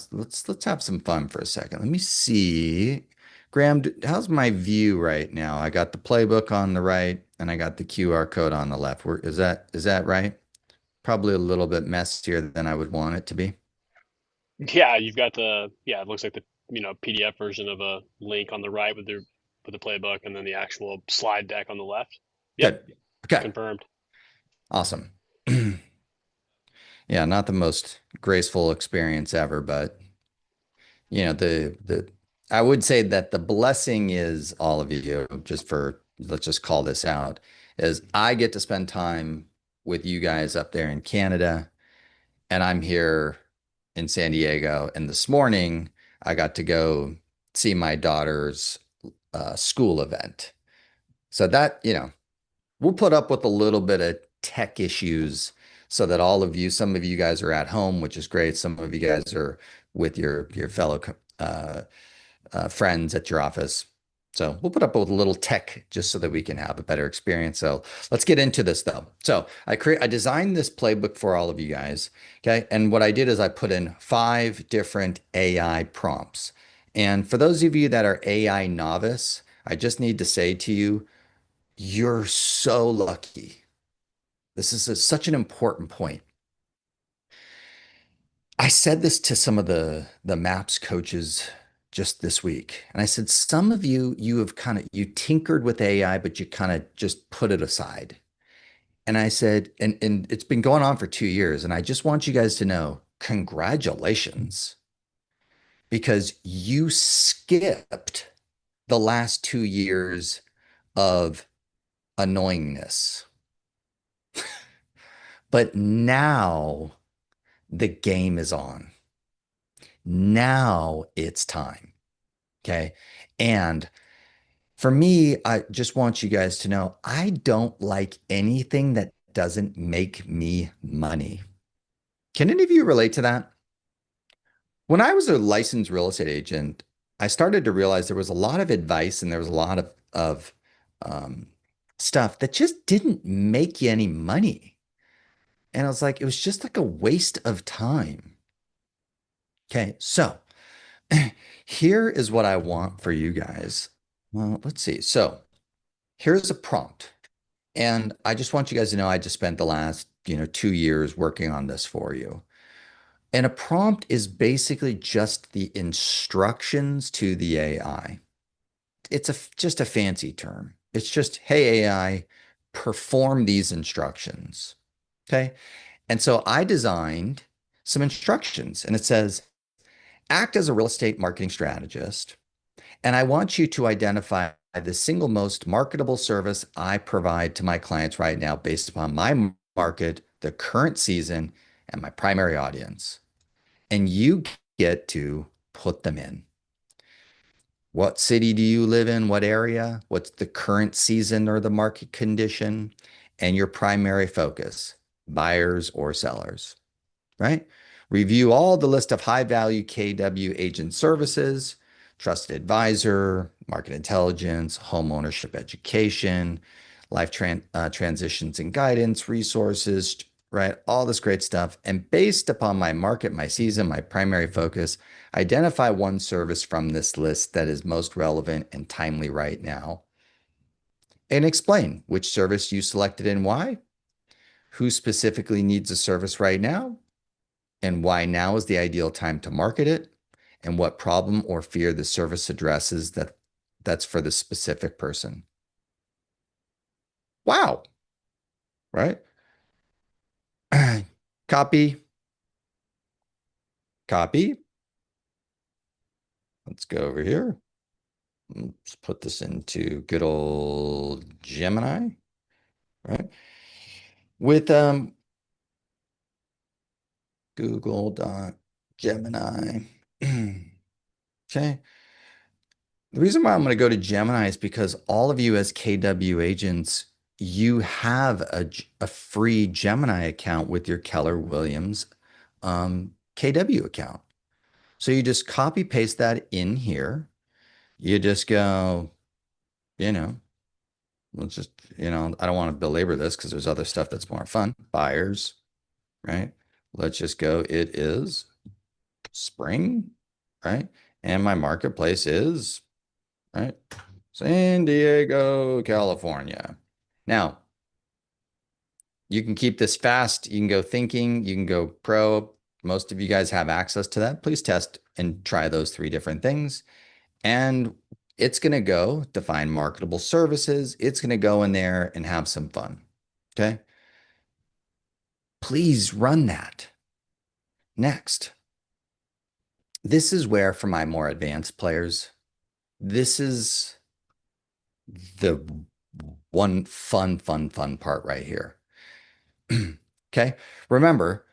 A: some fun for a second. Let me see. Graham, how's my view right now? I got the playbook on the right and I got the QR code on the left. Is that right? Probably a little bit messier than I would want it to be.
B: Yeah, you've got yeah, it looks like the PDF version of a link on the right with the playbook, and then the actual slide deck on the left. Yep,
A: Good. Okay.
B: confirmed.
A: Awesome. Yeah, not the most graceful experience ever, but the I would say that the blessing is all of you, just for let's just call this out, is I get to spend time with you guys up there in Canada, and I'm here in San Diego. And this morning I got to go see my daughter's school event. So that, we'll put up with a little bit of tech issues so that all of you, some of you guys are at home, which is great. Some of you guys are with your fellow friends at your office. So we'll put up with a little tech just so that we can have a better experience. So let's get into this though. So I designed this playbook for all of you guys. Okay. And what I did is I put in 5 different AI prompts. And for those of you that are AI novice, I just need to say to you, you're so lucky. This is such an important point. I said this to some of the maps coaches just this week. And I said, some of you have you tinkered with AI, but you kind of just put it aside. And I said, and it's been going on for 2 years. And I just want you guys to know, congratulations, because you skipped the last 2 years of annoyingness. But now the game is on. Now it's time. Okay. And for me, I just want you guys to know I don't like anything that doesn't make me money. Can any of you relate to that? When I was a licensed real estate agent, I started to realize there was a lot of advice and there was a lot of um, stuff that just didn't make you any money. And I was like, it was just like a waste of time. Okay. So here is what I want for you guys. Well, let's see. So here's a prompt. And I just want you guys to know I just spent the last, 2 years working on this for you. And a prompt is basically just the instructions to the AI. It's just a fancy term. It's just, hey, AI, perform these instructions. Okay. And so I designed some instructions and it says, act as a real estate marketing strategist. And I want you to identify the single most marketable service I provide to my clients right now based upon my market, the current season, and my primary audience. And you get to put them in. What city do you live in? What area? What's the current season or the market condition? And your primary focus, buyers or sellers, right? Review all the list of high value KW agent services, trusted advisor, market intelligence, home ownership education, transitions and guidance, resources, right? All this great stuff. And based upon my market, my season, my primary focus, identify one service from this list that is most relevant and timely right now. And explain which service you selected and why, who specifically needs a service right now, and why now is the ideal time to market it, and what problem or fear the service addresses that's for the specific person. Wow, right? Copy, copy. Let's go over here. Let's put this into good old Gemini, right? With Google.Gemini. Okay. The reason why I'm going to go to Gemini is because all of you as KW agents, you have a free Gemini account with your Keller Williams KW account. So you just copy paste that in here. You just go, you know, let's just, I don't want to belabor this because there's other stuff that's more fun. Buyers, right? Let's just go, it is spring, right? And my marketplace is, right? San Diego, California. Now, you can keep this fast. You can go thinking, you can go pro. Most of you guys have access to that. Please test and try those three different things. And it's going to go define marketable services. It's going to go in there and have some fun. Okay. Please run that. Next, this is where, for my more advanced players, this is the one fun part right here. Okay. Remember,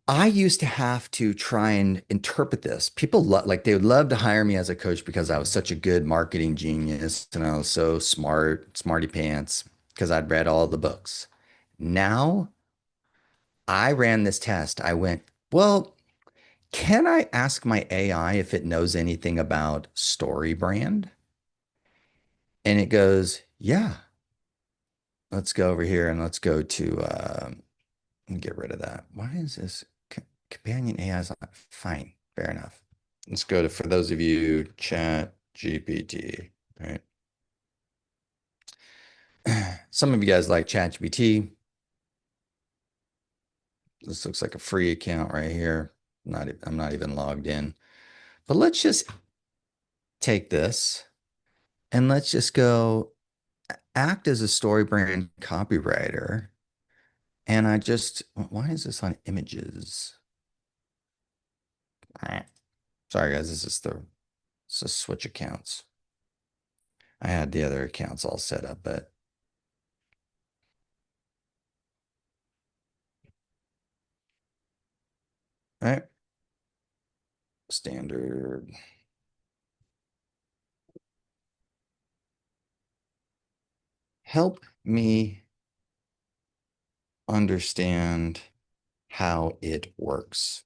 A: I used to have to try and interpret this. People like they would love to hire me as a coach because I was such a good marketing genius and I was so smart, smarty pants, because I'd read all the books. Now I ran this test. I went, well, can I ask my AI if it knows anything about Storybrand? And it goes, yeah. Let's go over here and let's go to get rid of that. Why is this companion AI is not fine? Fair enough. Let's go to, for those of you, Chat GPT, right? Some of you guys like Chat GPT. This looks like a free account right here. I'm not even logged in. But let's just take this and let's just go act as a story brand copywriter. And why is this on images? Sorry, guys, this is switch accounts. I had the other accounts all set up, but right, standard. Help me understand how it works.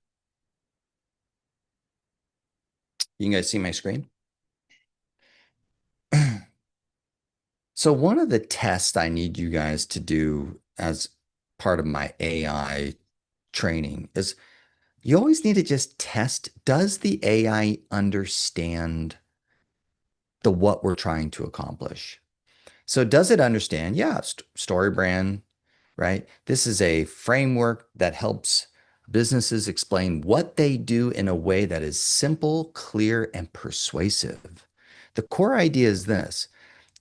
A: You guys see my screen? So one of the tests I need you guys to do as part of my AI training is you always need to just test, does the AI understand what we're trying to accomplish? So does it understand? Yeah, StoryBrand, right? This is a framework that helps businesses explain what they do in a way that is simple, clear, and persuasive. The core idea is this: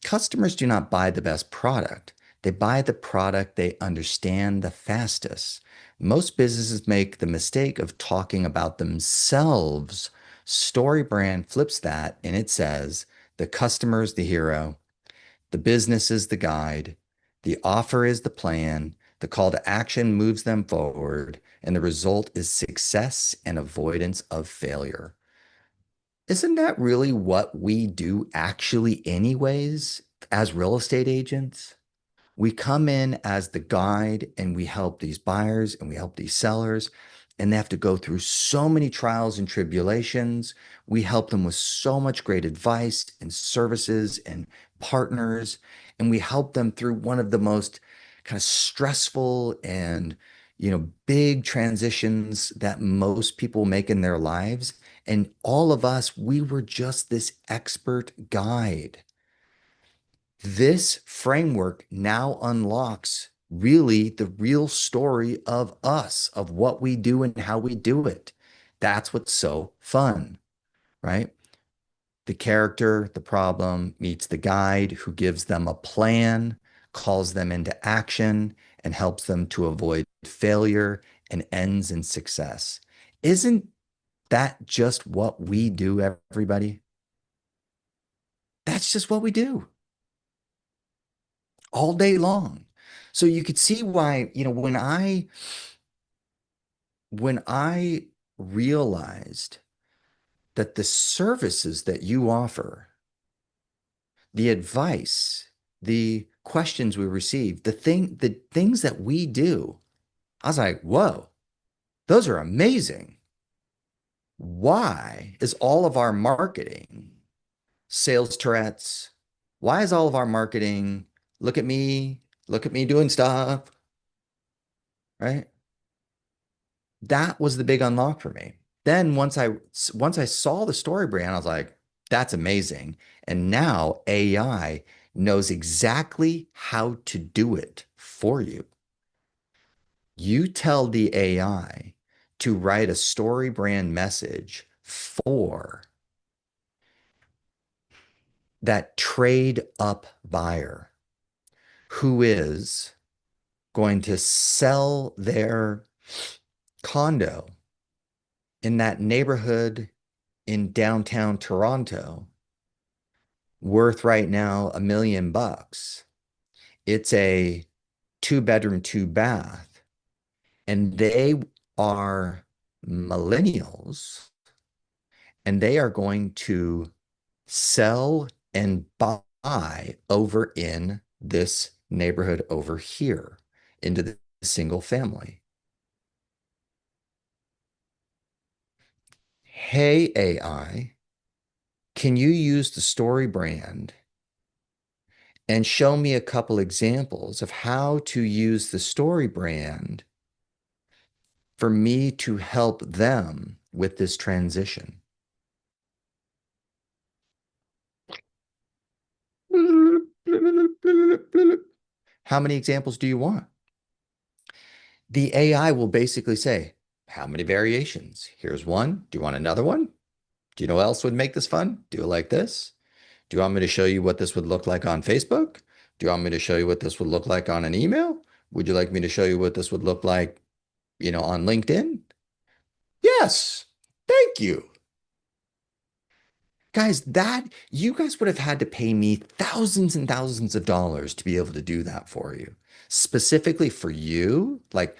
A: customers do not buy the best product. They buy the product they understand the fastest. Most businesses make the mistake of talking about themselves StoryBrand flips that and it says the customer is the hero, the business is the guide, the offer is the plan, the call to action moves them forward, and the result is success and avoidance of failure. Isn't that really what we do actually, anyways, as real estate agents? We come in as the guide and we help these buyers and we help these sellers, and they have to go through so many trials and tribulations. We help them with so much great advice and services and partners, and we help them through one of the most kind of stressful and big transitions that most people make in their lives. And all of us, we were just this expert guide. This framework now unlocks really the real story of us, of what we do and how we do it. That's what's so fun, right? The character, the problem meets the guide who gives them a plan, calls them into action, and helps them to avoid failure and ends in success. Isn't that just what we do, everybody? That's just what we do all day long. So you could see why, when I realized that the services that you offer, the advice, the questions we receive, the things that we do, I was like, whoa, those are amazing. Why is all of our marketing sales Tourette's? Why is all of our marketing, look at me doing stuff, right? That was the big unlock for me. Then once I saw the story brand, I was like, that's amazing. And now AI knows exactly how to do it for you. You tell the AI to write a story brand message for that trade up buyer who is going to sell their condo in that neighborhood in downtown Toronto, worth right now $1 million. It's a 2 bedroom, 2 bath, and they are millennials, and they are going to sell and buy over in this neighborhood over here into the single family. Hey, AI, can you use the story brand and show me a couple examples of how to use the story brand for me to help them with this transition? How many examples do you want? The AI will basically say, how many variations? Here's one. Do you want another one? Do you know what else would make this fun? Do it like this. Do you want me to show you what this would look like on Facebook? Do you want me to show you what this would look like on an email? Would you like me to show you what this would look like, on LinkedIn? Yes. Thank you. Guys, that you guys would have had to pay me thousands and thousands of dollars to be able to do that for you. Specifically for you, like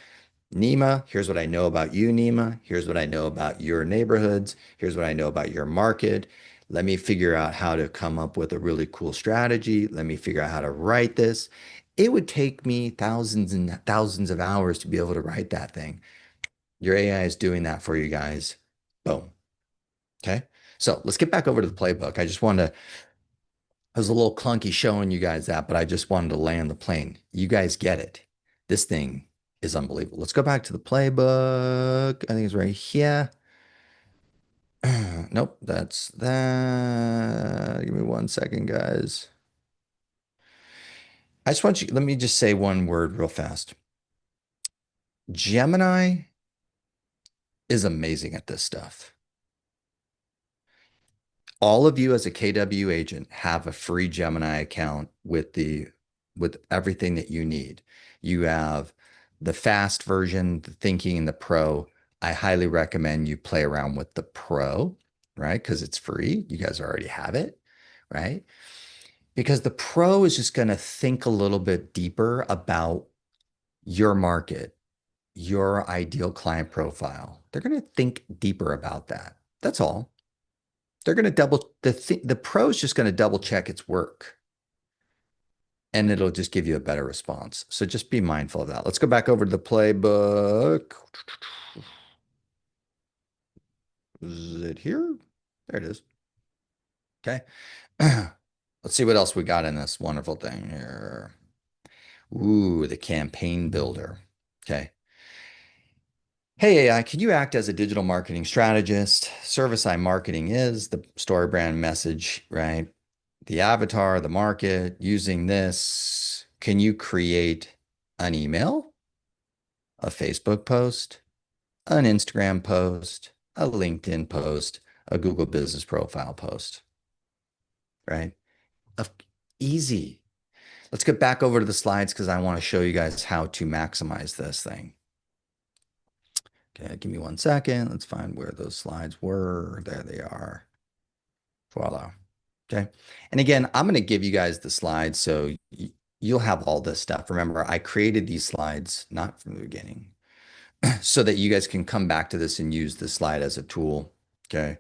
A: Nima, here's what I know about you, Nima. Here's what I know about your neighborhoods. Here's what I know about your market. Let me figure out how to come up with a really cool strategy. Let me figure out how to write this. It would take me thousands and thousands of hours to be able to write that thing. Your AI is doing that for you guys. Boom. Okay. So let's get back over to the playbook. I was a little clunky showing you guys that, but I just wanted to land the plane. You guys get it. This thing is unbelievable. Let's go back to the playbook. I think it's right here. Nope, that's that. Give me 1 second, guys. Let me just say one word real fast. Gemini is amazing at this stuff. All of you as a KW agent have a free Gemini account with everything that you need. You have the fast version, the thinking, and the pro. I highly recommend you play around with the pro. right? Because it's free. You guys already have it, right? Because the pro is just going to think a little bit deeper about your market, your ideal client profile. They're going to think deeper about that. That's all. They're going to the pro is just going to double check its work and it'll just give you a better response. So just be mindful of that. Let's go back over to the playbook. Is it here? There it is. Okay. Let's see what else we got in this wonderful thing here. Ooh, the campaign builder. Okay. Hey AI, can you act as a digital marketing strategist? Service I marketing is the story brand message, right? The avatar, the market, using this. Can you create an email, a Facebook post, an Instagram post, a LinkedIn post, a Google Business Profile post, right? Of- Easy. Let's get back over to the slides because I want to show you guys how to maximize this thing. Okay, give me 1 second. Let's find where those slides were. There they are. Voila. Okay. And again, I'm going to give you guys the slides so you'll have all this stuff. Remember, I created these slides not from the beginning so that you guys can come back to this and use the slide as a tool. Okay.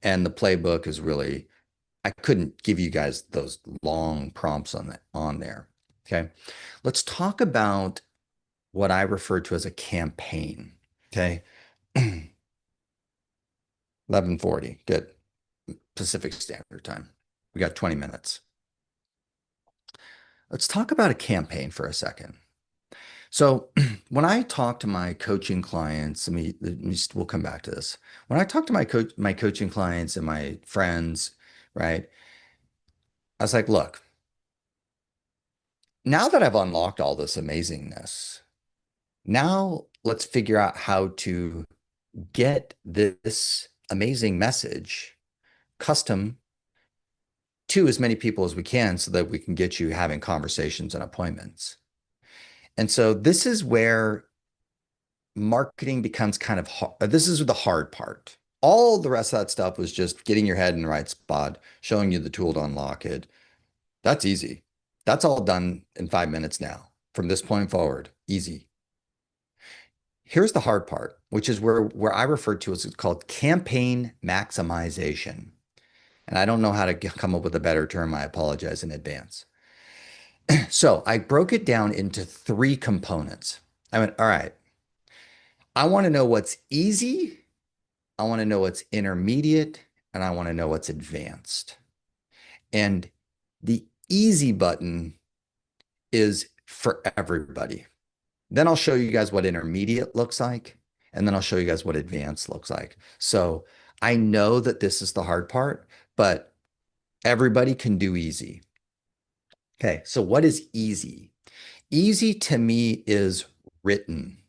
A: And the playbook is really, I couldn't give you guys those long prompts on there. Okay. Let's talk about what I refer to as a campaign. Okay. 11:40. Good. Pacific Standard Time. We got 20 minutes. Let's talk about a campaign for a second. So, when I talk to my coaching clients, we'll come back to this. When I talk to my coaching clients and my friends, right? I was like, look, now that I've unlocked all this amazingness, now let's figure out how to get this amazing message custom to as many people as we can so that we can get you having conversations and appointments. And so this is where marketing becomes kind of hard. This is the hard part. All the rest of that stuff was just getting your head in the right spot, showing you the tool to unlock it. That's easy. That's all done in 5 minutes now. From this point forward, easy. Here's the hard part, which is where I refer to as it's called campaign maximization. And I don't know how to come up with a better term. I apologize in advance. So I broke it down into three components. I went, all right, I want to know what's easy, I want to know what's intermediate, and I want to know what's advanced. And the easy button is for everybody. Then I'll show you guys what intermediate looks like, and then I'll show you guys what advanced looks like. So I know that this is the hard part, but everybody can do easy. Okay, so what is easy? Easy to me is written.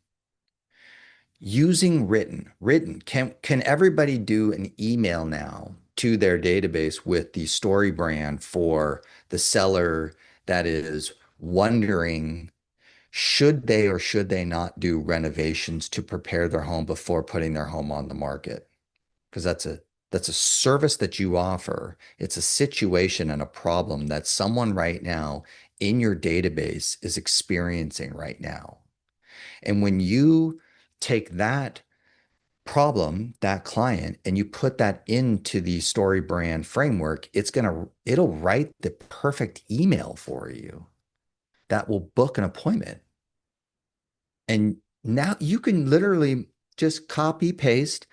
A: Using written. Can everybody do an email now to their database with the story brand for the seller that is wondering should they or should they not do renovations to prepare their home before putting their home on the market? Because that's a service that you offer. It's a situation and a problem that someone right now in your database is experiencing right now. And when you take that problem, that client, and you put that into the story brand framework, it'll write the perfect email for you that will book an appointment. And now you can literally just copy paste.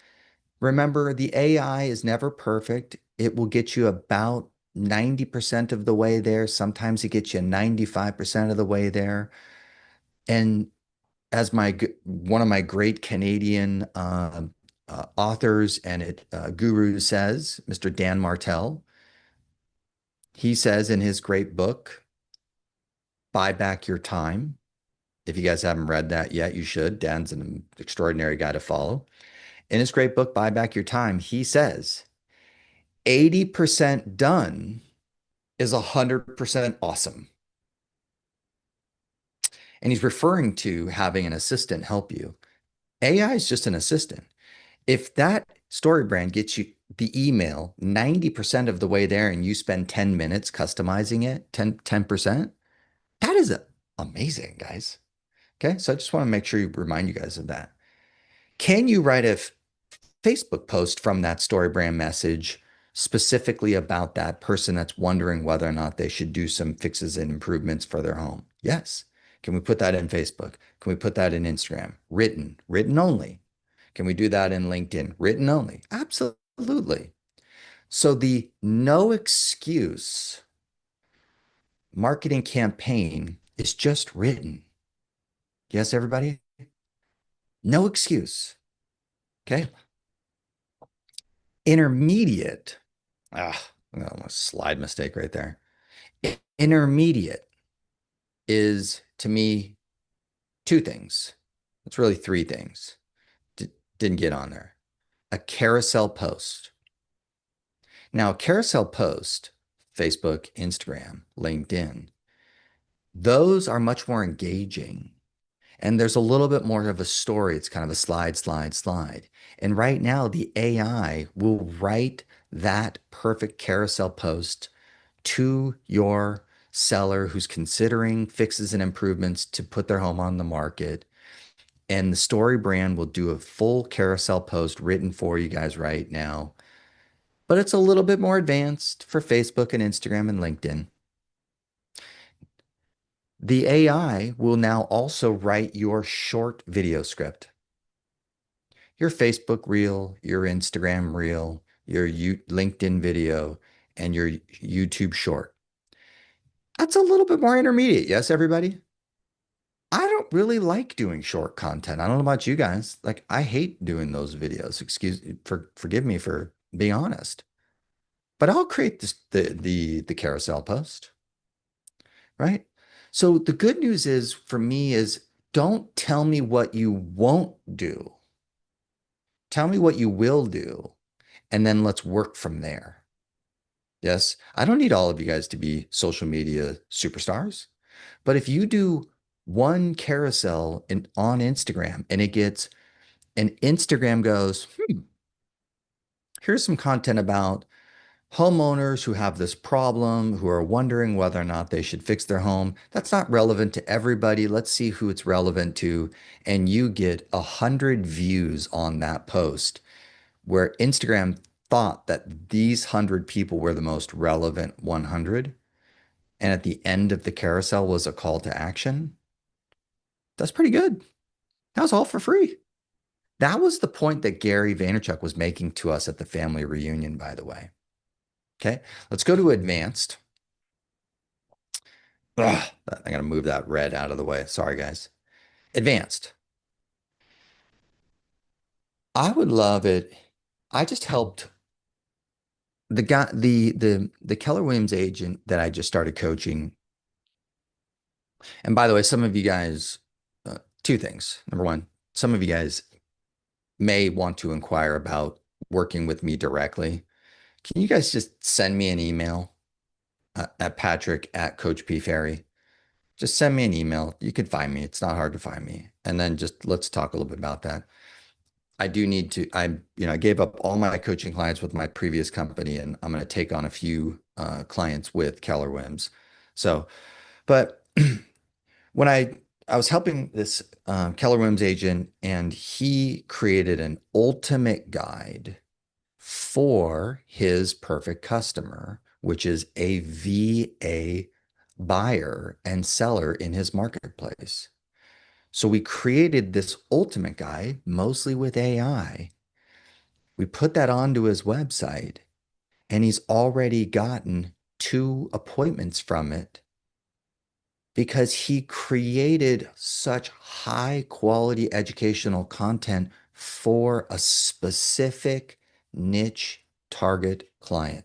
A: Remember, the AI is never perfect. It will get you about 90% of the way there. Sometimes it gets you 95% of the way there. And as one of my great Canadian authors and guru says, Mr. Dan Martell, he says in his great book, Buy Back Your Time. If you guys haven't read that yet, you should. Dan's an extraordinary guy to follow. In his great book, Buy Back Your Time, he says 80% done is 100% awesome. And he's referring to having an assistant help you. AI is just an assistant. If that story brand gets you the email 90% of the way there and you spend 10 minutes customizing it, 10%, that is amazing, guys. Okay. So I just want to make sure you remind you guys of that. Can you write a Facebook post from that story brand message specifically about that person that's wondering whether or not they should do some fixes and improvements for their home? Yes. Can we put that in Facebook? Can we put that in Instagram? Written only. Can we do that in LinkedIn? Written only. Absolutely. So the no excuse marketing campaign is just written. Yes, everybody? No excuse. Okay. Intermediate. A slide mistake right there. Intermediate is to me two things. It's really three things. Didn't get on there. A carousel post. Now, a carousel post, Facebook, Instagram, LinkedIn, those are much more engaging. And there's a little bit more of a story. It's kind of a slide, slide, slide. And right now, the AI will write that perfect carousel post to your seller who's considering fixes and improvements to put their home on the market. And the story brand will do a full carousel post written for you guys right now. But it's a little bit more advanced for Facebook and Instagram and LinkedIn. The AI will now also write your short video script, your Facebook reel, your Instagram reel, your LinkedIn video, and your YouTube short. That's a little bit more intermediate. Yes, everybody? I don't really like doing short content. I don't know about you guys. Like I hate doing those videos. Forgive me for being honest. But I'll create the carousel post, right? So the good news is for me is don't tell me what you won't do. Tell me what you will do, and then let's work from there. Yes, I don't need all of you guys to be social media superstars, but if you do one carousel on Instagram and Instagram goes, here's some content about homeowners who have this problem, who are wondering whether or not they should fix their home. That's not relevant to everybody. Let's see who it's relevant to. And you get 100 views on that post where Instagram thought that these 100 people were the most relevant 100. And at the end of the carousel was a call to action. That's pretty good. That was all for free. That was the point that Gary Vaynerchuk was making to us at the family reunion, by the way. Okay, let's go to advanced. Ugh, I got to move that red out of the way. Sorry, guys. Advanced. I would love it. I just helped the guy, the Keller Williams agent that I just started coaching. And by the way, some of you guys, two things. Number one, some of you guys may want to inquire about working with me directly. Can you guys just send me an email at Patrick at Coach P Ferry? Just send me an email. You can find me. It's not hard to find me. And then just let's talk a little bit about that. I do need to, I gave up all my coaching clients with my previous company, and I'm going to take on a few clients with Keller Williams. So, but when I was helping this Keller Williams agent, and he created an ultimate guide for his perfect customer, which is a VA buyer and seller in his marketplace. So we created this ultimate guide, mostly with AI. We put that onto his website, and he's already gotten 2 appointments from it because he created such high quality educational content for a specific niche target client.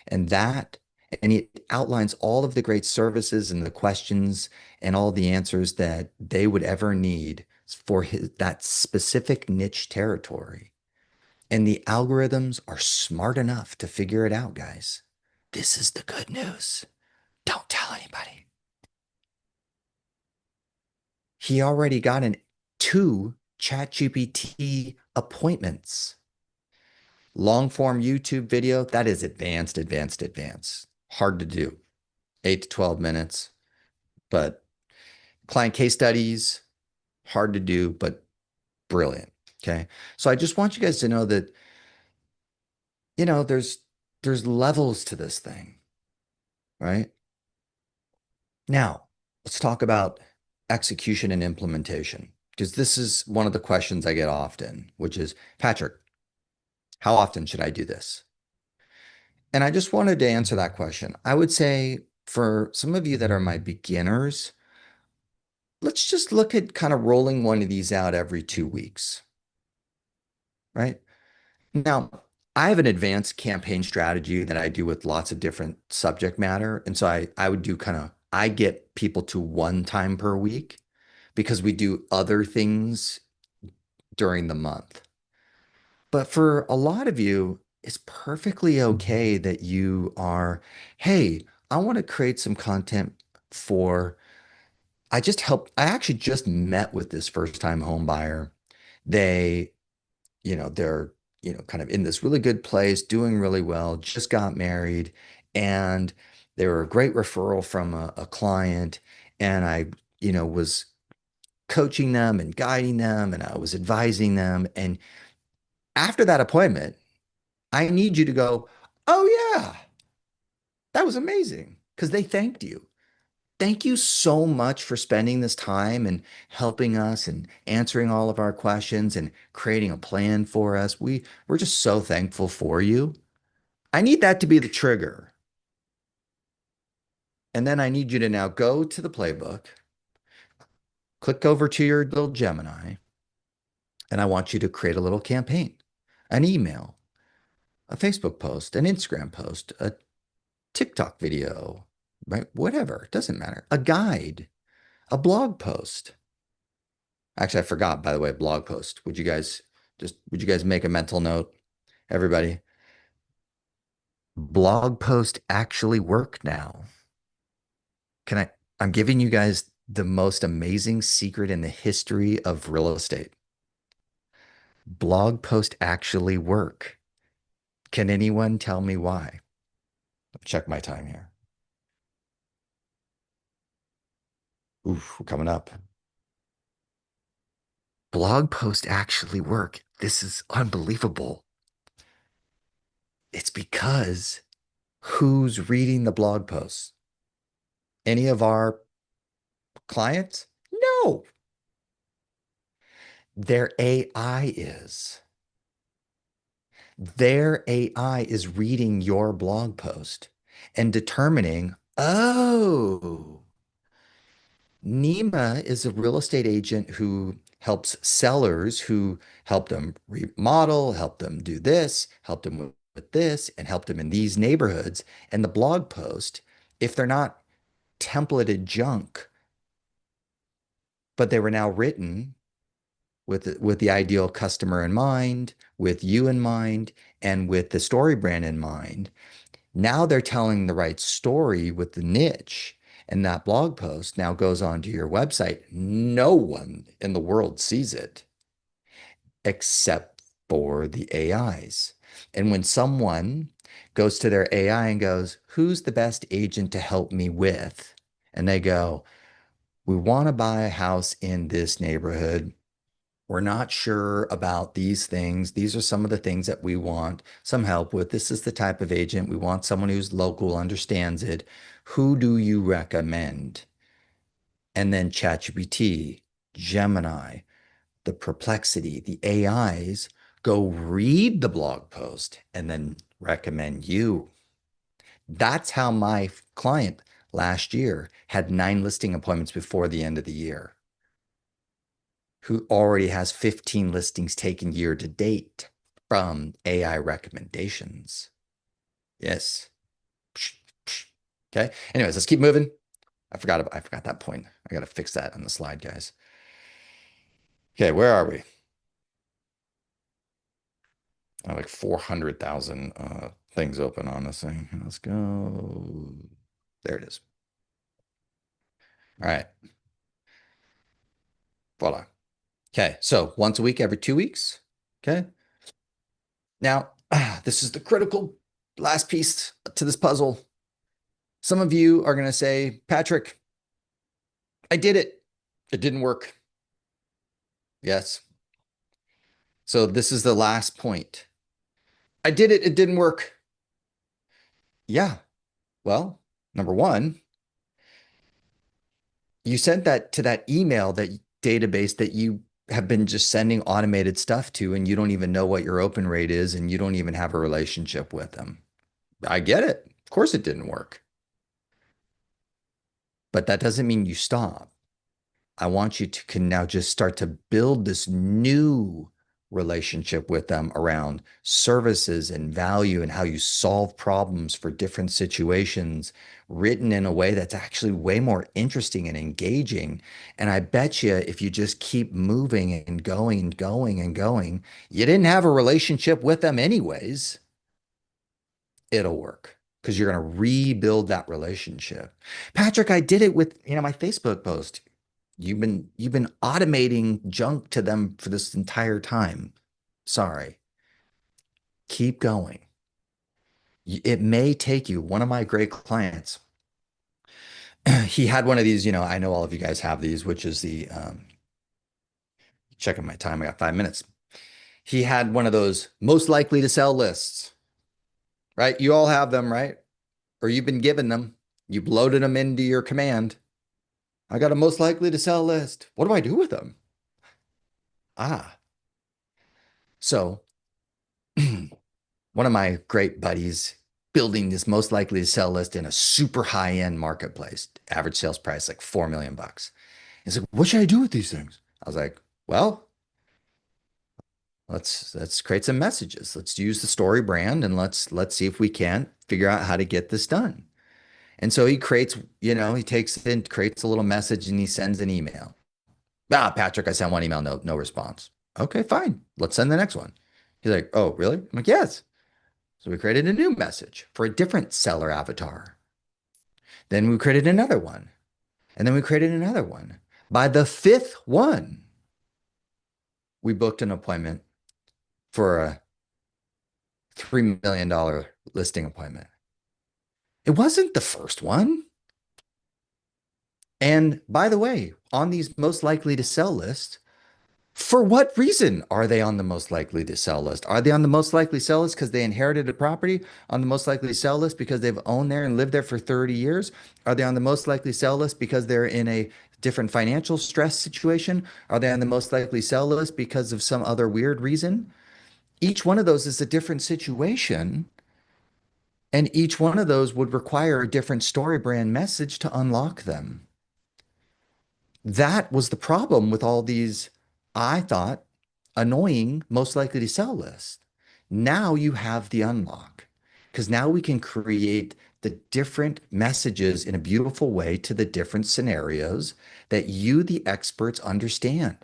A: And that, and it outlines all of the great services and the questions and all the answers that they would ever need for that specific niche territory. And the algorithms are smart enough to figure it out, guys. This is the good news. Don't tell anybody. He already got 2 ChatGPT appointments. Long form YouTube video, that is advanced, advanced, advanced. Hard to do. 8 to 12 minutes. But client case studies, hard to do, but brilliant. Okay. So I just want you guys to know that, there's levels to this thing, right? Now, let's talk about execution and implementation, because this is one of the questions I get often, which is, Patrick, how often should I do this? And I just wanted to answer that question. I would say for some of you that are my beginners, let's just look at kind of rolling one of these out every 2 weeks, right? Now, I have an advanced campaign strategy that I do with lots of different subject matter. And so I would do I get people to 1 time per week because we do other things during the month. But for a lot of you, it's perfectly okay that you are, hey, I want to create some content for, I actually just met with this first time home buyer. They, they're, kind of in this really good place, doing really well, just got married, and they were a great referral from a client. And I, was coaching them and guiding them, and I was advising them. And after that appointment, I need you to go, oh, yeah, that was amazing. Because they thanked you. Thank you so much for spending this time and helping us and answering all of our questions and creating a plan for us. We're just so thankful for you. I need that to be the trigger. And then I need you to now go to the playbook, click over to your little Gemini, and I want you to create a little campaign, an email, a Facebook post, an Instagram post, a TikTok video, right? Whatever, it doesn't matter. A guide, a blog post. Actually, I forgot, by the way, blog post. Would you guys make a mental note, everybody? Blog post actually work now. Can I, I'm giving you guys the most amazing secret in the history of real estate. Blog post actually work. Can anyone tell me why? Check my time here. Oof, we're coming up. Blog post actually work. This is unbelievable. It's because who's reading the blog posts? Any of our clients? No, their AI is. Their AI is reading your blog post and determining, oh, Nima is a real estate agent who helps sellers, who help them remodel, help them do this, help them with this, and help them in these neighborhoods. And the blog post, if they're not templated junk, but they were now written with the ideal customer in mind, with you in mind, and with the story brand in mind. Now they're telling the right story with the niche. And that blog post now goes onto your website. No one in the world sees it except for the AIs. And when someone goes to their AI and goes, who's the best agent to help me with? And they go, we want to buy a house in this neighborhood. We're not sure about these things. These are some of the things that we want some help with. This is the type of agent. We want someone who's local, understands it. Who do you recommend? And then ChatGPT, Gemini, the Perplexity, the AIs go read the blog post and then recommend you. That's how my client last year had 9 listing appointments before the end of the year, who already has 15 listings taken year to date from AI recommendations. Yes. Okay. Anyways, let's keep moving. I forgot that point. I got to fix that on the slide, guys. Okay, where are we? I have like 400,000 things open on this thing. Let's go. There it is. All right. Voila. Okay. So once a week, every 2 weeks. Okay. Now, This is the critical last piece to this puzzle. Some of you are going to say, Patrick, I did it. It didn't work. Yes. So this is the last point. I did it. It didn't work. Yeah. Well, number one, you sent that to that email, that database that you have been just sending automated stuff to, and you don't even know what your open rate is, and you don't even have a relationship with them. I get it. Of course it didn't work. But that doesn't mean you stop. I want you to can now just start to build this new relationship with them around services and value and how you solve problems for different situations, written in a way that's actually way more interesting and engaging. And I bet you if you just keep moving and going and going and going, you didn't have a relationship with them anyways, it'll work because you're going to rebuild that relationship. Patrick, I did it with, my Facebook post. You've been automating junk to them for this entire time. Sorry. Keep going. It may take you. One of my great clients, he had one of these, I know all of you guys have these, which is the checking my time. I got 5 minutes. He had one of those most likely to sell lists, right? You all have them, right? Or you've been given them. You've loaded them into your command. I got a most likely to sell list. What do I do with them? Ah, so one of my great buddies building this most likely to sell list in a super high end marketplace, average sales price like 4 million bucks. He's like, what should I do with these things? I was like, well, let's create some messages. Let's use the story brand and let's see if we can figure out how to get this done. And so he creates, he takes it and creates a little message and he sends an email. Ah, Patrick, I sent one email, no response. Okay, fine. Let's send the next one. He's like, oh, really? I'm like, yes. So we created a new message for a different seller avatar. Then we created another one. And then we created another one. By the fifth one, we booked an appointment for a $3 million listing appointment. It wasn't the first one. And by the way, on these most likely to sell lists, for what reason are they on the most likely to sell list? Are they on the most likely sell list because they inherited a property? On the most likely sell list because they've owned there and lived there for 30 years? Are they on the most likely sell list because they're in a different financial stress situation? Are they on the most likely sell list because of some other weird reason? Each one of those is a different situation, and each one of those would require a different story brand message to unlock them. That was the problem with all these, I thought, annoying, most likely to sell lists. Now you have the unlock because now we can create the different messages in a beautiful way to the different scenarios that you, the experts, understand.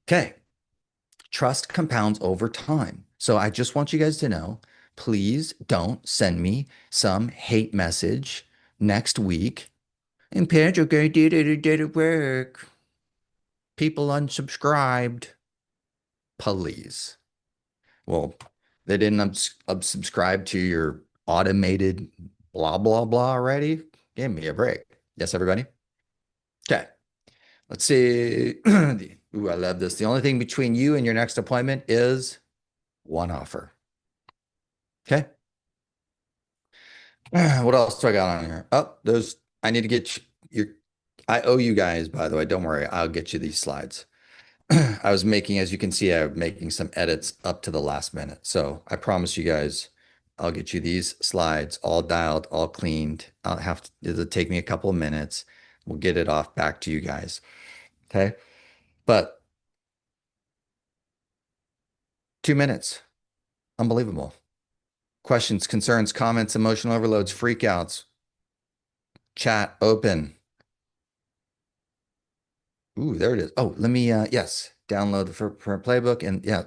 A: Okay. Trust compounds over time. So I just want you guys to know, please don't send me some hate message next week. And Patrick, I did it. It didn't work. People unsubscribed. Please. Well, they didn't unsubscribe to your automated blah, blah, blah already. Give me a break. Yes, everybody? Okay. Let's see. Ooh, I love this. The only thing between you and your next appointment is one offer. Okay. What else do I got on here? Oh, I need to get your, I owe you guys, by the way. Don't worry. I'll get you these slides. I was making, as you can see, I'm making some edits up to the last minute. So I promise you guys, I'll get you these slides all dialed, all cleaned. It'll take me a couple of minutes. We'll get it off back to you guys. Okay. But 2 minutes. Unbelievable. Questions, concerns, comments, emotional overloads, freakouts, chat open. Ooh, there it is. Oh, let me, yes, download the for playbook and yeah.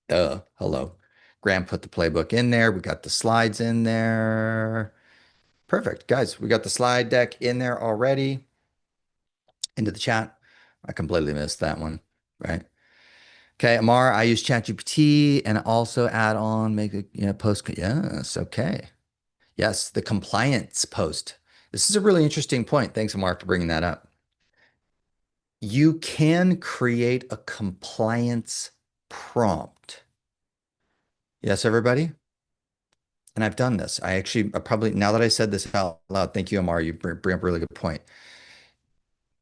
A: Oh, hello. Graham put the playbook in there. We got the slides in there. Perfect. Guys, we got the slide deck in there already into the chat. I completely missed that one, right? Okay, Amar, I use ChatGPT and also add on, make a post. Yes, okay. Yes, the compliance post. This is a really interesting point. Thanks, Amar, for bringing that up. You can create a compliance prompt. Yes, everybody? And I've done this. I probably, now that I said this out loud, thank you, Amar, you bring up a really good point.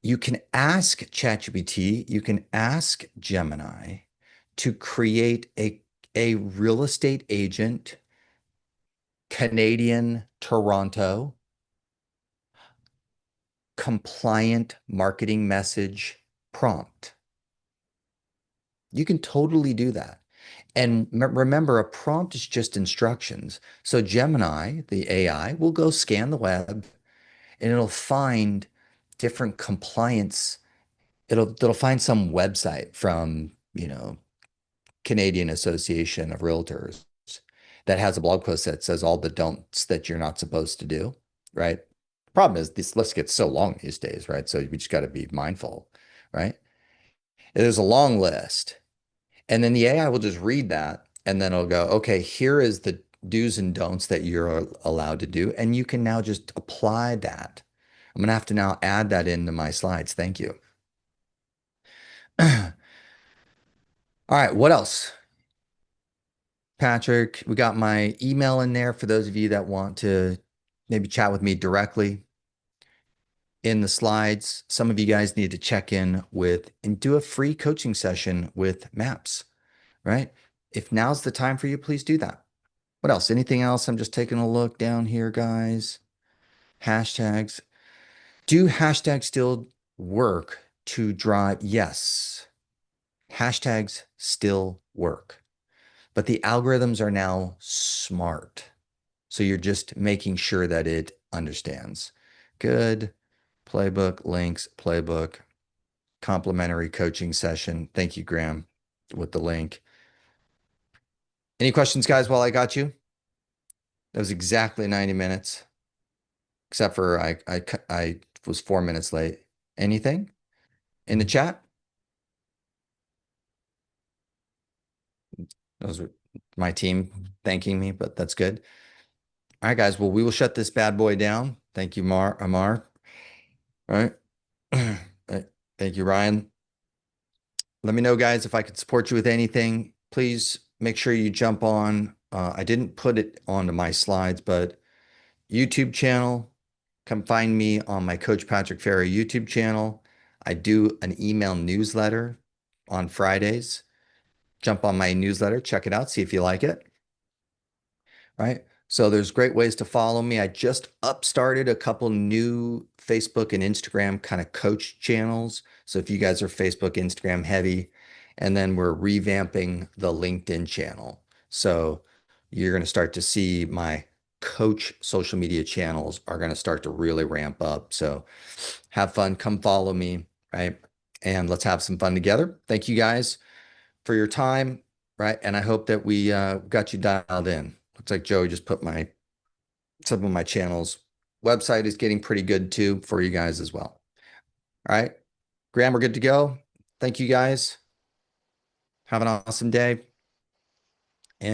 A: You can ask ChatGPT, you can ask Gemini to create a real estate agent, Canadian Toronto, compliant marketing message prompt. You can totally do that. And remember, a prompt is just instructions. So Gemini, the AI, will go scan the web and it'll find different compliance. It'll find some website from, Canadian Association of Realtors that has a blog post that says all the don'ts that you're not supposed to do, right? Problem is this list gets so long these days, right? So we just got to be mindful, right? There's a long list. And then the AI will just read that and then it'll go, okay, here is the do's and don'ts that you're allowed to do. And you can now just apply that. I'm going to have to now add that into my slides. Thank you. All right, what else? Patrick, we got my email in there for those of you that want to maybe chat with me directly in the slides. Some of you guys need to check in with and do a free coaching session with Maps, right? If now's the time for you, please do that. What else? Anything else? I'm just taking a look down here, guys. Hashtags. Do hashtags still work to drive? Yes. Hashtags still work, but the algorithms are now smart. So you're just making sure that it understands. Good. Playbook, links, playbook, complimentary coaching session. Thank you, Graham, with the link. Any questions, guys, while I got you? That was exactly 90 minutes, except for I was 4 minutes late. Anything in the chat? Those were my team thanking me, but that's good. All right, guys. Well, we will shut this bad boy down. Thank you, Amar. All right. Thank you, Ryan. Let me know, guys, if I could support you with anything. Please make sure you jump on. I didn't put it onto my slides, but YouTube channel. Come find me on my Coach Patrick Ferry YouTube channel. I do an email newsletter on Fridays. Jump on my newsletter, check it out, see if you like it. Right? So there's great ways to follow me. I just upstarted a couple new Facebook and Instagram kind of coach channels. So if you guys are Facebook, Instagram heavy, and then we're revamping the LinkedIn channel. So you're going to start to see my coach social media channels are going to start to really ramp up. So have fun, come follow me, right? And let's have some fun together. Thank you guys for your time, right? And I hope that we got you dialed in. Looks like Joey just put some of my channels. Website is getting pretty good too for you guys as well. All right. Graham, we're good to go. Thank you guys. Have an awesome day.